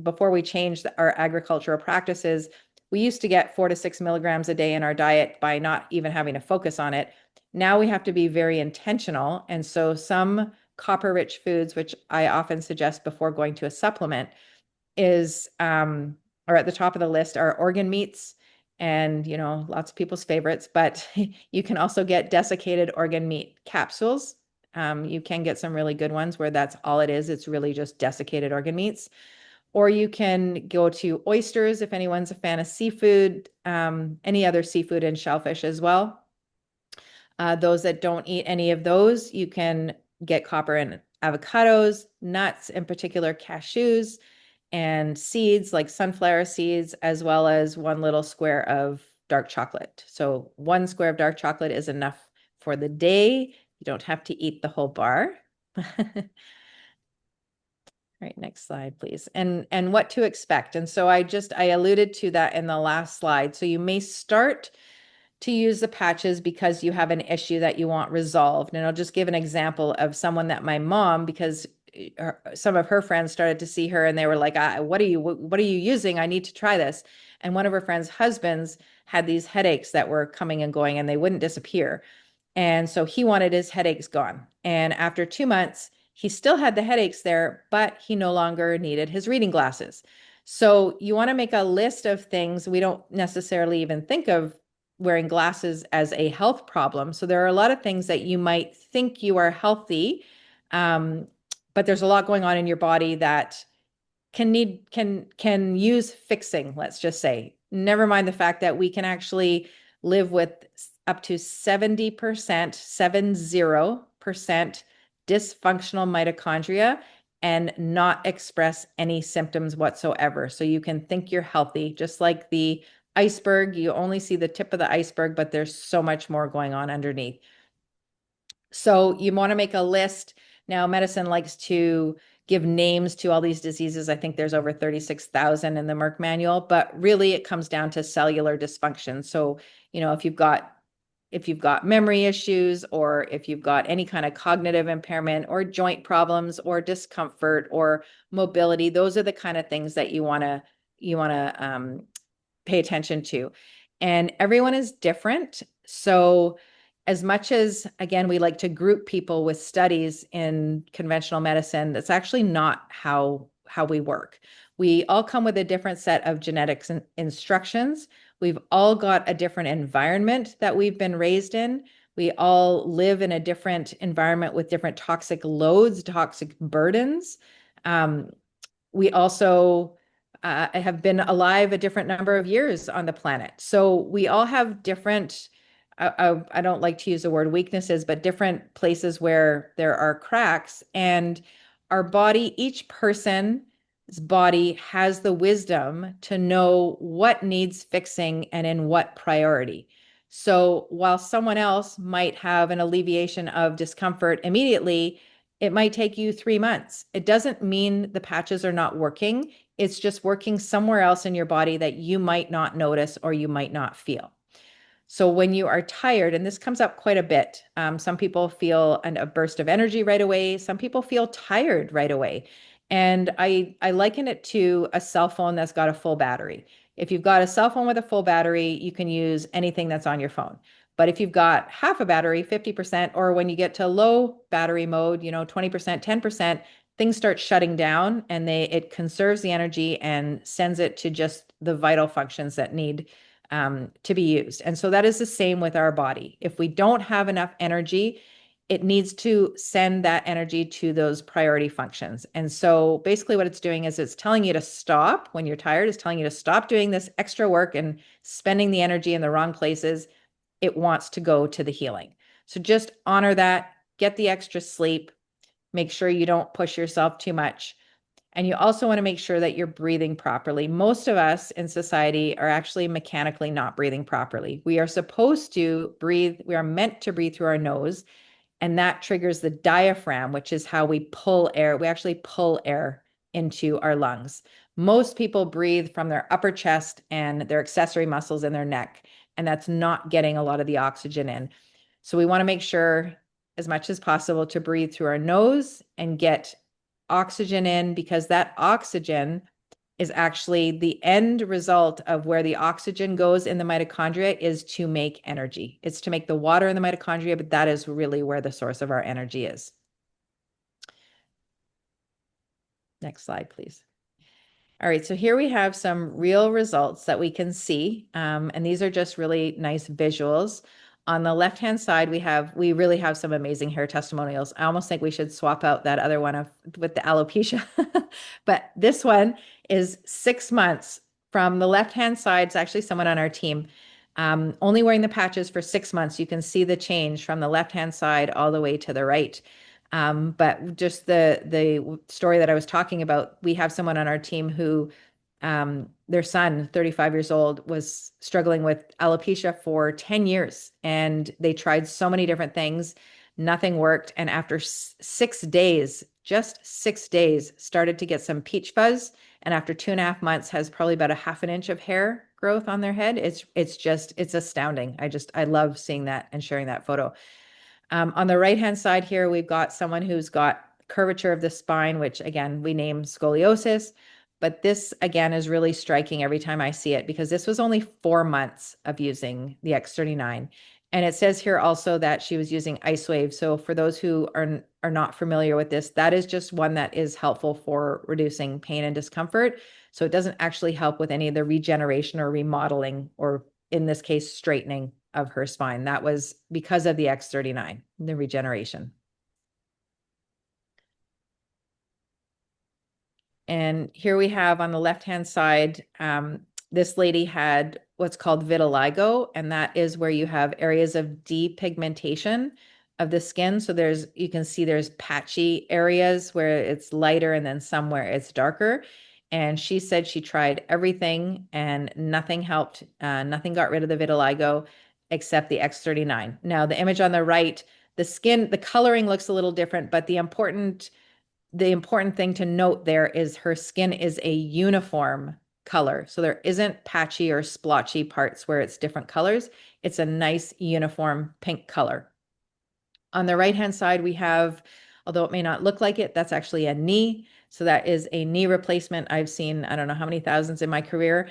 before we changed our agricultural practices, we used to get 4 to 6 milligrams a day in our diet by not even having to focus on it. Now we have to be very intentional. And so some copper-rich foods, which I often suggest before going to a supplement, are at the top of the list, are organ meats, and lots of people's favorites, but you can also get desiccated organ meat capsules. You can get some really good ones where that's all it is. It's really just desiccated organ meats. Or you can go to oysters if anyone's a fan of seafood, any other seafood, and shellfish as well. Those that don't eat any of those, you can get copper in avocados, nuts, in particular cashews, and seeds like sunflower seeds, as well as one little square of dark chocolate. So one square of dark chocolate is enough for the day. You don't have to eat the whole bar. All right, next slide, please. And what to expect. And so I alluded to that in the last slide. So you may start to use the patches because you have an issue that you want resolved. And I'll just give an example of someone that my mom, because some of her friends started to see her and they were like, what are you using? I need to try this. And one of her friends' husbands had these headaches that were coming and going and they wouldn't disappear. And so he wanted his headaches gone. And after 2 months, he still had the headaches there, but he no longer needed his reading glasses. So you want to make a list of things. We don't necessarily even think of wearing glasses as a health problem. So there are a lot of things that you might think you are healthy, but there's a lot going on in your body that can use fixing, let's just say. Never mind the fact that we can actually live with up to 70% dysfunctional mitochondria and not express any symptoms whatsoever. So you can think you're healthy, just like the iceberg. You only see the tip of the iceberg, but there's so much more going on underneath. So you want to make a list. Now, medicine likes to give names to all these diseases. I think there's over 36,000 in the Merck manual, but really it comes down to cellular dysfunction. So, if you've got memory issues, or if you've got any kind of cognitive impairment or joint problems or discomfort or mobility, those are the kind of things that you want to pay attention to. And everyone is different. So as much as, again, we like to group people with studies in conventional medicine, that's actually not how we work. We all come with a different set of genetics and instructions. We've all got a different environment that we've been raised in. We all live in a different environment with different toxic loads, toxic burdens. We also have been alive a different number of years on the planet. So we all have different, I don't like to use the word weaknesses, but different places where there are cracks. And our body, each person's body has the wisdom to know what needs fixing and in what priority. So while someone else might have an alleviation of discomfort immediately, it might take you 3 months. It doesn't mean the patches are not working. It's just working somewhere else in your body that you might not notice or you might not feel. So when you are tired, and this comes up quite a bit, some people feel a burst of energy right away. Some people feel tired right away. And I liken it to a cell phone that's got a full battery. If you've got a cell phone with a full battery, you can use anything that's on your phone. But if you've got half a battery, 50%, or when you get to low battery mode, 20%, 10%, things start shutting down and it conserves the energy and sends it to just the vital functions that need to be used. And so that is the same with our body. If we don't have enough energy, it needs to send that energy to those priority functions. And so basically what it's doing is it's telling you to stop when you're tired, it's telling you to stop doing this extra work and spending the energy in the wrong places. It wants to go to the healing. So just honor that, get the extra sleep, make sure you don't push yourself too much. And you also want to make sure that you're breathing properly. Most of us in society are actually mechanically not breathing properly. We are supposed to breathe, we are meant to breathe through our nose, and that triggers the diaphragm, which is how we pull air. We actually pull air into our lungs. Most people breathe from their upper chest and their accessory muscles in their neck, and that's not getting a lot of the oxygen in. So we want to make sure as much as possible to breathe through our nose and get oxygen in, because that oxygen is actually the end result of where the oxygen goes in the mitochondria is to make energy. It's to make the water in the mitochondria, but that is really where the source of our energy is. Next slide, please. All right, so here we have some real results that we can see, and these are just really nice visuals. On the left-hand side, we really have some amazing hair testimonials. I almost think we should swap out that other one with the alopecia. But this one is 6 months. From the left-hand side, it's actually someone on our team, only wearing the patches for 6 months. You can see the change from the left-hand side all the way to the right. But just the story that I was talking about, we have someone on our team who their son, 35 years old, was struggling with alopecia for 10 years. And they tried so many different things. Nothing worked. And after 6 days, just 6 days, started to get some peach fuzz. And after 2.5 months, has probably about a half an inch of hair growth on their head. It's astounding. I love seeing that and sharing that photo. On the right-hand side here, we've got someone who's got curvature of the spine, which again, we name scoliosis. But this, again, is really striking every time I see it, because this was only 4 months of using the X39. And it says here also that she was using Icewave. So for those who are not familiar with this, that is just one that is helpful for reducing pain and discomfort. So it doesn't actually help with any of the regeneration or remodeling, or in this case, straightening of her spine. That was because of the X39, the regeneration. And here we have on the left-hand side, this lady had what's called vitiligo, and that is where you have areas of depigmentation of the skin. So you can see there's patchy areas where it's lighter and then somewhere it's darker. And she said she tried everything and nothing helped. Nothing got rid of the vitiligo except the X39. Now, the image on the right, the coloring looks a little different, but the important thing to note there is her skin is a uniform color. So there isn't patchy or splotchy parts where it's different colors. It's a nice uniform pink color. On the right-hand side, we have, although it may not look like it, that's actually a knee. So that is a knee replacement. I've seen, I don't know how many thousands in my career.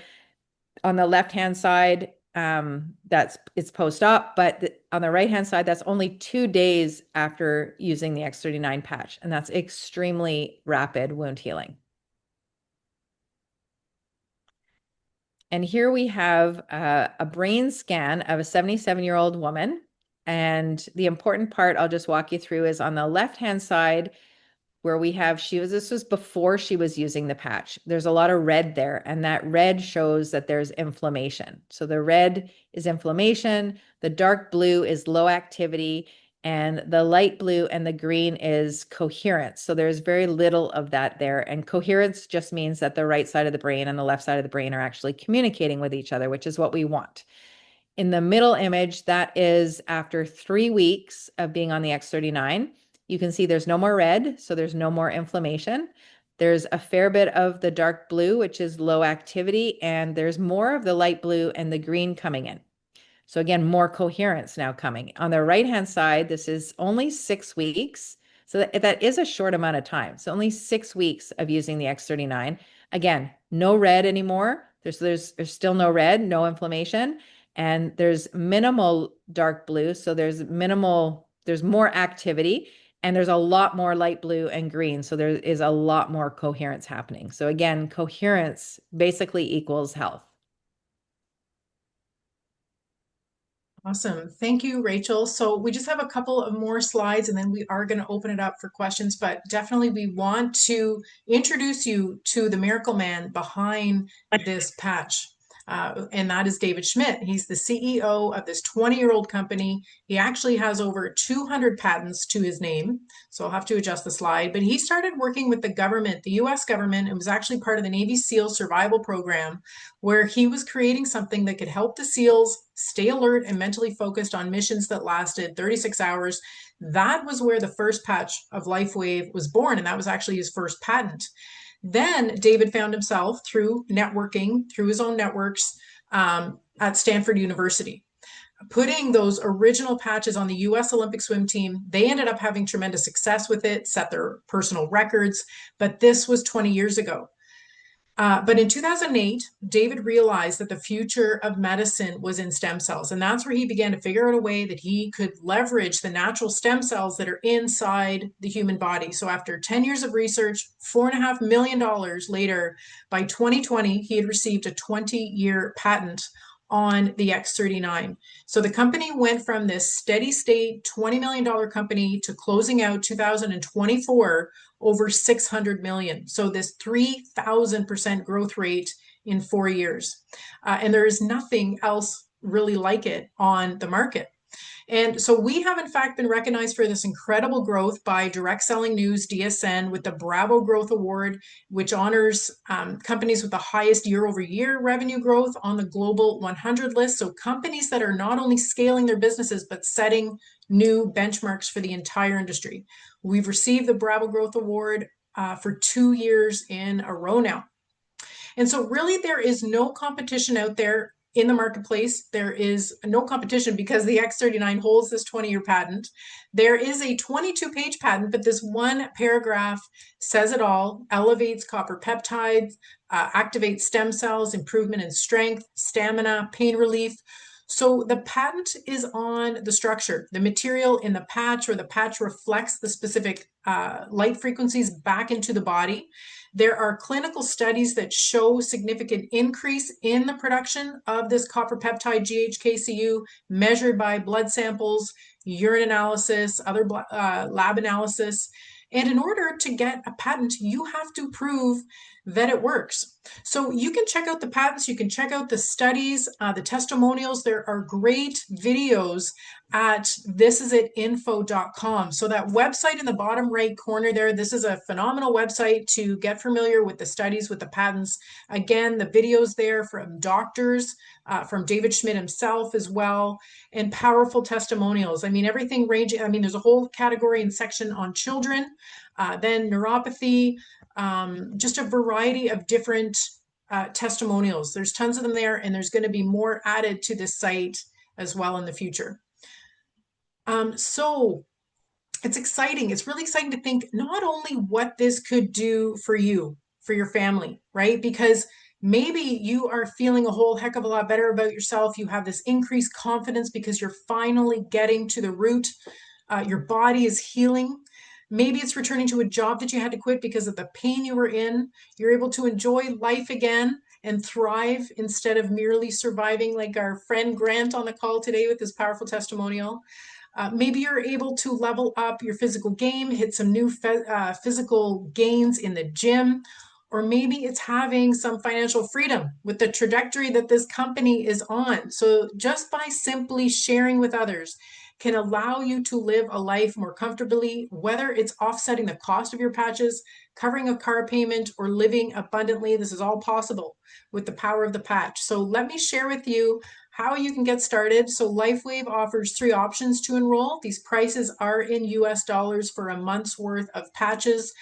On the left-hand side, it's post-op, but on the right-hand side, that's only 2 days after using the X39 patch, and that's extremely rapid wound healing. And here we have a brain scan of a 77-year-old woman. And the important part I'll just walk you through is on the left-hand side, where we have, this was before she was using the patch. There's a lot of red there, and that red shows that there's inflammation. So the red is inflammation, the dark blue is low activity, and the light blue and the green is coherence. So there's very little of that there. And coherence just means that the right side of the brain and the left side of the brain are actually communicating with each other, which is what we want. In the middle image, that is after 3 weeks of being on the X39. You can see there's no more red, so there's no more inflammation. There's a fair bit of the dark blue, which is low activity, and there's more of the light blue and the green coming in. So again, more coherence now coming. On the right-hand side, this is only 6 weeks. So that is a short amount of time. So only 6 weeks of using the X39. Again, no red anymore. There's still no red, no inflammation, and there's minimal dark blue. So there's more activity, And there's a lot more light blue and green. So there is a lot more coherence happening. So again, coherence basically equals health. Awesome. Thank you, Rachel. So we just have a couple of more slides and then we are going to open it up for questions, but definitely we want to introduce you to the miracle man behind this patch. And that is David Schmidt. He's the CEO of this 20-year-old company. He actually has over 200 patents to his name. So I'll have to adjust the slide, but he started working with the government, the US government, and was actually part of the Navy SEAL survival program, where he was creating something that could help the SEALs stay alert and mentally focused on missions that lasted 36 hours. That was where the first patch of Lifewave was born, and that was actually his first patent. Then David found himself through networking, through his own networks at Stanford University, putting those original patches on the US Olympic swim team. They ended up having tremendous success with it, set their personal records, but this was 20 years ago. But in 2008, David realized that the future of medicine was in stem cells. And that's where he began to figure out a way that he could leverage the natural stem cells that are inside the human body. So after 10 years of research, $4.5 million later, by 2020, he had received a 20-year patent on the X39. So the company went from this steady state $20 million company to closing out 2024 over 600 million. So this 3,000% growth rate in 4 years. And there is nothing else really like it on the market. And so we have, in fact, been recognized for this incredible growth by Direct Selling News, DSN, with the Bravo Growth Award, which honors companies with the highest year-over-year revenue growth on the Global 100 list. So companies that are not only scaling their businesses, but setting new benchmarks for the entire industry. We've received the Bravo Growth Award for 2 years in a row now. And so really there is no competition out there in the marketplace. There is no competition because the X39 holds this 20-year patent. There is a 22-page patent, but this one paragraph says it all: elevates copper peptides, activates stem cells, improvement in strength, stamina, pain relief. So the patent is on the structure. The material in the patch, or the patch reflects the specific light frequencies back into the body. There are clinical studies that show significant increase in the production of this copper peptide GHKCU, measured by blood samples, urine analysis, other lab analysis. And in order to get a patent, you have to prove that it works. So you can check out the patents, you can check out the studies, the testimonials. There are great videos at thisisitinfo.com. So that website in the bottom right corner there, this is a phenomenal website to get familiar with the studies, with the patents. Again, the videos there from doctors, from David Schmidt himself as well, and powerful testimonials. I mean, everything ranging, I mean, there's a whole category and section on children, then neuropathy, just a variety of different testimonials. There's tons of them there, and there's going to be more added to this site as well in the future. So it's exciting. It's really exciting to think not only what this could do for you, for your family, right? Because maybe you are feeling a whole heck of a lot better about yourself. You have this increased confidence because you're finally getting to the root. Your body is healing. Maybe it's returning to a job that you had to quit because of the pain you were in. You're able to enjoy life again and thrive instead of merely surviving, like our friend Grant on the call today with his powerful testimonial. Maybe you're able to level up your physical game, hit some new physical gains in the gym, or maybe it's having some financial freedom with the trajectory that this company is on. So just by simply sharing with others can allow you to live a life more comfortably, whether it's offsetting the cost of your patches, covering a car payment, or living abundantly. This is all possible with the power of the patch. So let me share with you how you can get started. So Lifewave offers 3 options to enroll. These prices are in US dollars for a month's worth of patches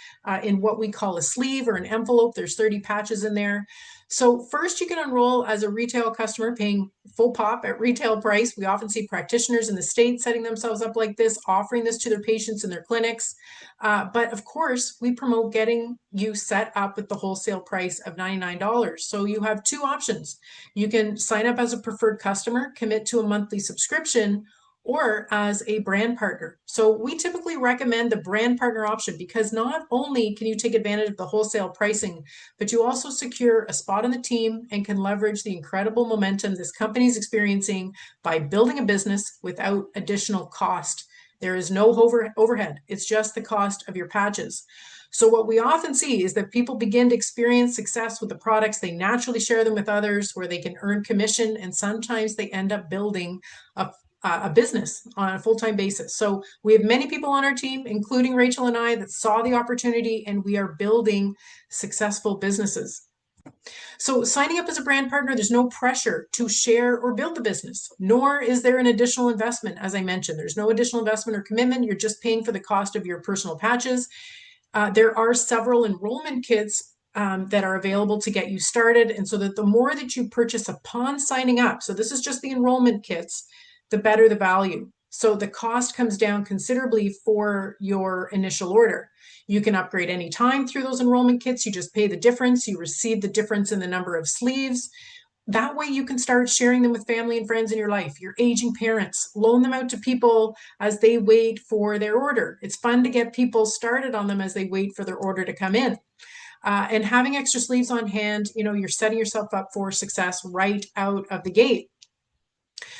in what we call a sleeve or an envelope. There's 30 patches in there. So first, you can enroll as a retail customer paying full pop at retail price. We often see practitioners in the States setting themselves up like this, offering this to their patients in their clinics. But of course, we promote getting you set up with the wholesale price of $99. So you have 2 options. You can sign up as a preferred customer, commit to a monthly subscription, or as a brand partner. So we typically recommend the brand partner option because not only can you take advantage of the wholesale pricing, but you also secure a spot on the team and can leverage the incredible momentum this company is experiencing by building a business without additional cost. There is no overhead. It's just the cost of your patches. So what we often see is that people begin to experience success with the products. They naturally share them with others where they can earn commission, and sometimes they end up building a business on a full-time basis. So we have many people on our team, including Rachel and I, that saw the opportunity, and we are building successful businesses. So signing up as a brand partner, there's no pressure to share or build the business, nor is there an additional investment. As I mentioned, there's no additional investment or commitment. You're just paying for the cost of your personal patches. There are several enrollment kits that are available to get you started. And so that the more that you purchase upon signing up, so this is just the enrollment kits, the better the value. So the cost comes down considerably for your initial order. You can upgrade anytime through those enrollment kits. You just pay the difference. You receive the difference in the number of sleeves. That way you can start sharing them with family and friends in your life, your aging parents, loan them out to people as they wait for their order. It's fun to get people started on them as they wait for their order to come in. And having extra sleeves on hand, you're setting yourself up for success right out of the gate.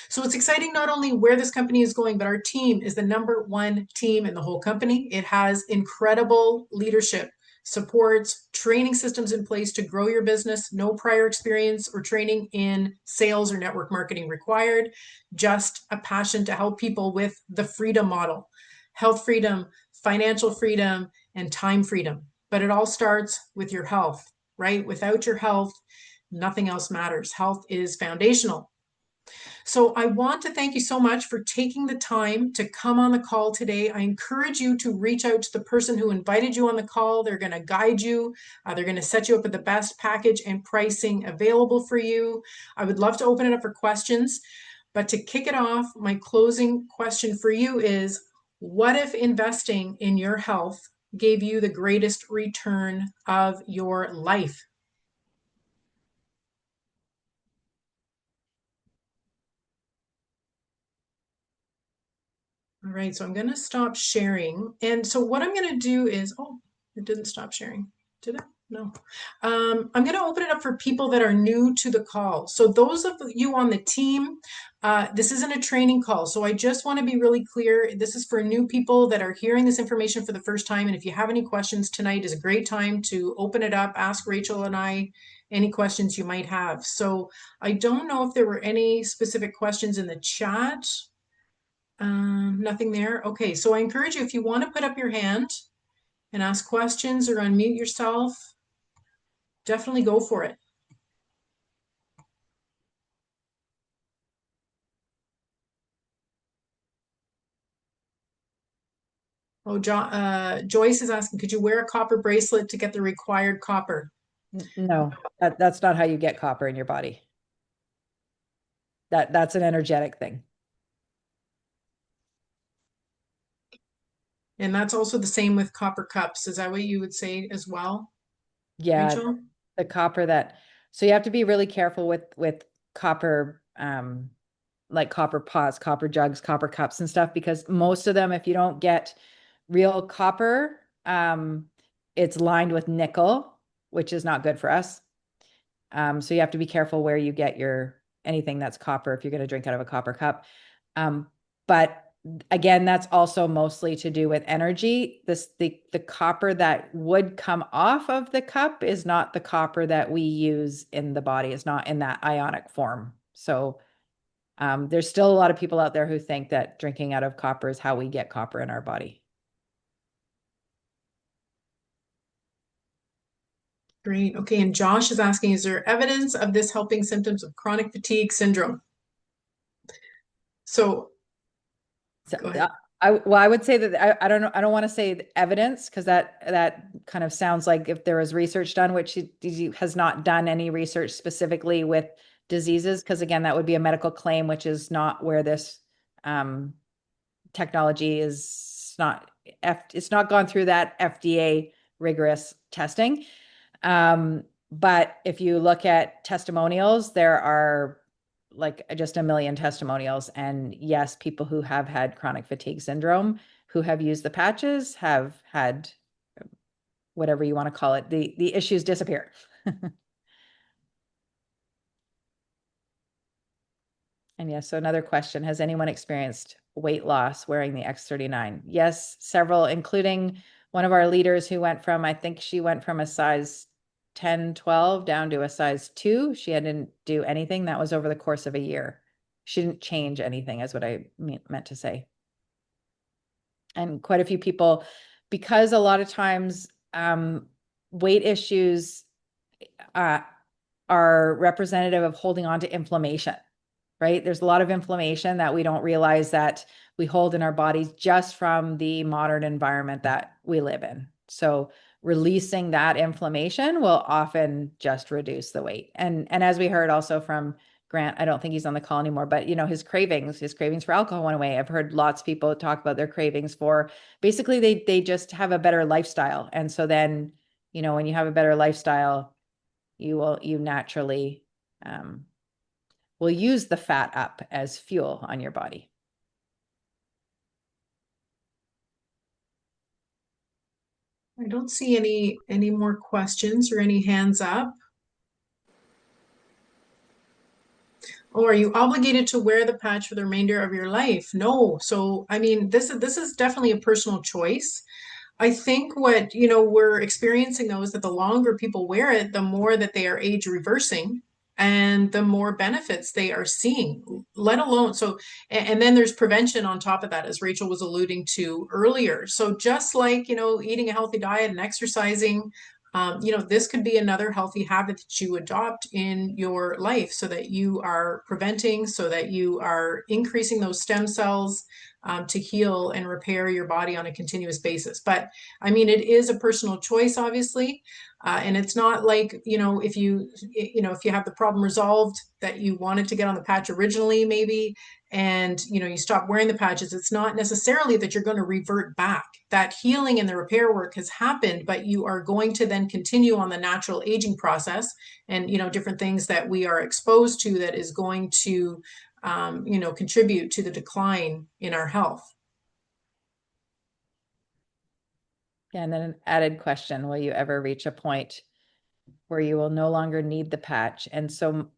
So it's exciting not only where this company is going, but our team is the #1 team in the whole company. It has incredible leadership, supports, training systems in place to grow your business, no prior experience or training in sales or network marketing required, just a passion to help people with the freedom model, health freedom, financial freedom, and time freedom. But it all starts with your health, right? Without your health, nothing else matters. Health is foundational. So I want to thank you so much for taking the time to come on the call today. I encourage you to reach out to the person who invited you on the call. They're going to guide you. They're going to set you up with the best package and pricing available for you. I would love to open it up for questions. But to kick it off, my closing question for you is, what if investing in your health gave you the greatest return of your life? All right, so I'm going to stop sharing. And so what I'm going to do is, oh, it didn't stop sharing. Did it? No. I'm going to open it up for people that are new to the call. So those of you on the team, this isn't a training call. So I just want to be really clear. This is for new people that are hearing this information for the first time. And if you have any questions, tonight is a great time to open it up, ask Rachel and I any questions you might have. So I don't know if there were any specific questions in the chat. Nothing there. Okay, so I encourage you, if you want to put up your hand and ask questions or unmute yourself, definitely go for it. Oh, Joyce is asking, could you wear a copper bracelet to get the required copper? No, that's not how you get copper in your body. That's an energetic thing. And that's also the same with copper cups. Is that what you would say as well? Yeah, Rachel? the copper so you have to be really careful with copper, like copper pots, copper jugs, copper cups and stuff, because most of them, if you don't get real copper, it's lined with nickel, which is not good for us. So you have to be careful where you get anything that's copper if you're going to drink out of a copper cup. But again, that's also mostly to do with energy. The copper that would come off of the cup is not the copper that we use in the body. It's not in that ionic form. So there's still a lot of people out there who think that drinking out of copper is how we get copper in our body. Great. Okay, and Josh is asking, is there evidence of this helping symptoms of chronic fatigue syndrome? So go ahead. I would say that I don't know. I don't want to say evidence, because that kind of sounds like if there was research done, which he has not done any research specifically with diseases, because again, that would be a medical claim, which is not where this technology is not. It's not gone through that FDA rigorous testing. But if you look at testimonials, there are like just a million testimonials. And yes, people who have had chronic fatigue syndrome, who have used the patches, have had whatever you want to call it, the issues disappear. And yes, so another question, has anyone experienced weight loss wearing the X39? Yes, several, including one of our leaders who went from, I think she went from a size 10, 12 down to a size 2. She didn't do anything. That was over the course of a year. She didn't change anything, is what I meant to say. And quite a few people, because a lot of times weight issues are representative of holding on to inflammation, right? There's a lot of inflammation that we don't realize that we hold in our bodies just from the modern environment that we live in. So releasing that inflammation will often just reduce the weight. And as we heard also from Grant, I don't think he's on the call anymore, but you know, his cravings for alcohol went away. I've heard lots of people talk about their cravings for, basically they just have a better lifestyle. And so then, you know, when you have a better lifestyle, you naturally will use the fat up as fuel on your body. I don't see any more questions or any hands up. Oh, are you obligated to wear the patch for the remainder of your life? No. So, I mean, this is definitely a personal choice. I think what, you know, we're experiencing though is that the longer people wear it, the more that they are age reversing and the more benefits they are seeing, let alone. So, and then there's prevention on top of that, as Rachel was alluding to earlier. So just like, you know, eating a healthy diet and exercising, you know, this could be another healthy habit that you adopt in your life so that you are preventing, so that you are increasing those stem cells to heal and repair your body on a continuous basis. But I mean, it is a personal choice, obviously. And it's not like, you know, if you have the problem resolved that you wanted to get on the patch originally, maybe, and, you know, you stop wearing the patches, it's not necessarily that you're going to revert back. That healing and the repair work has happened, but you are going to then continue on the natural aging process and, you know, different things that we are exposed to that is going to, you know, contribute to the decline in our health. Yeah, and then an added question, will you ever reach a point where you will no longer need the patch? And so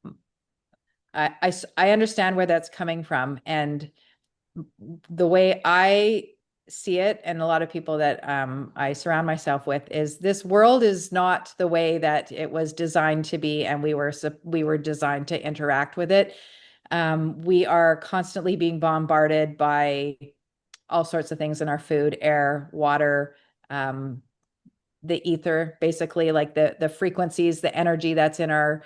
I understand where that's coming from. And the way I see it, and a lot of people that I surround myself with, is this world is not the way that it was designed to be, and we were designed to interact with it. We are constantly being bombarded by all sorts of things in our food, air, water, the ether, basically, like the frequencies, the energy that's in our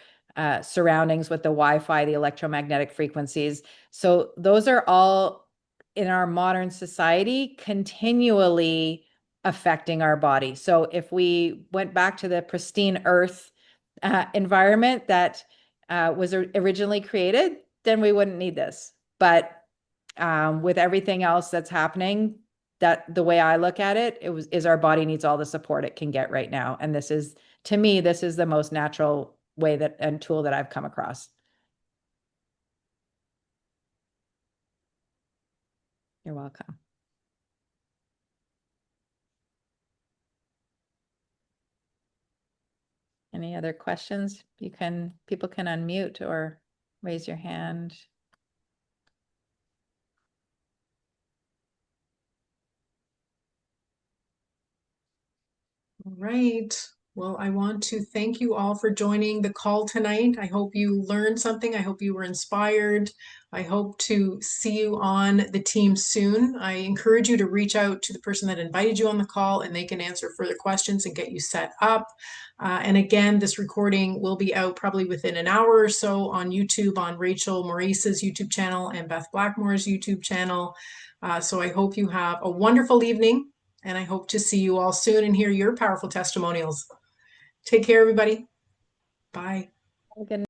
surroundings with the Wi-Fi, the electromagnetic frequencies. So those are all in our modern society continually affecting our body. So if we went back to the pristine earth environment that was originally created, then we wouldn't need this. But with everything else that's happening, that the way I look at it, is our body needs all the support it can get right now. And this is, to me, this is the most natural way that and tool that I've come across. You're welcome. Any other questions? People can unmute or raise your hand. All right. Well, I want to thank you all for joining the call tonight. I hope you learned something. I hope you were inspired. I hope to see you on the team soon. I encourage you to reach out to the person that invited you on the call, and they can answer further questions and get you set up. And again, this recording will be out probably within an hour or so on YouTube, on Rachel Maurice's YouTube channel and Beth Blackmore's YouTube channel. So I hope you have a wonderful evening, and I hope to see you all soon and hear your powerful testimonials. Take care, everybody. Bye. Good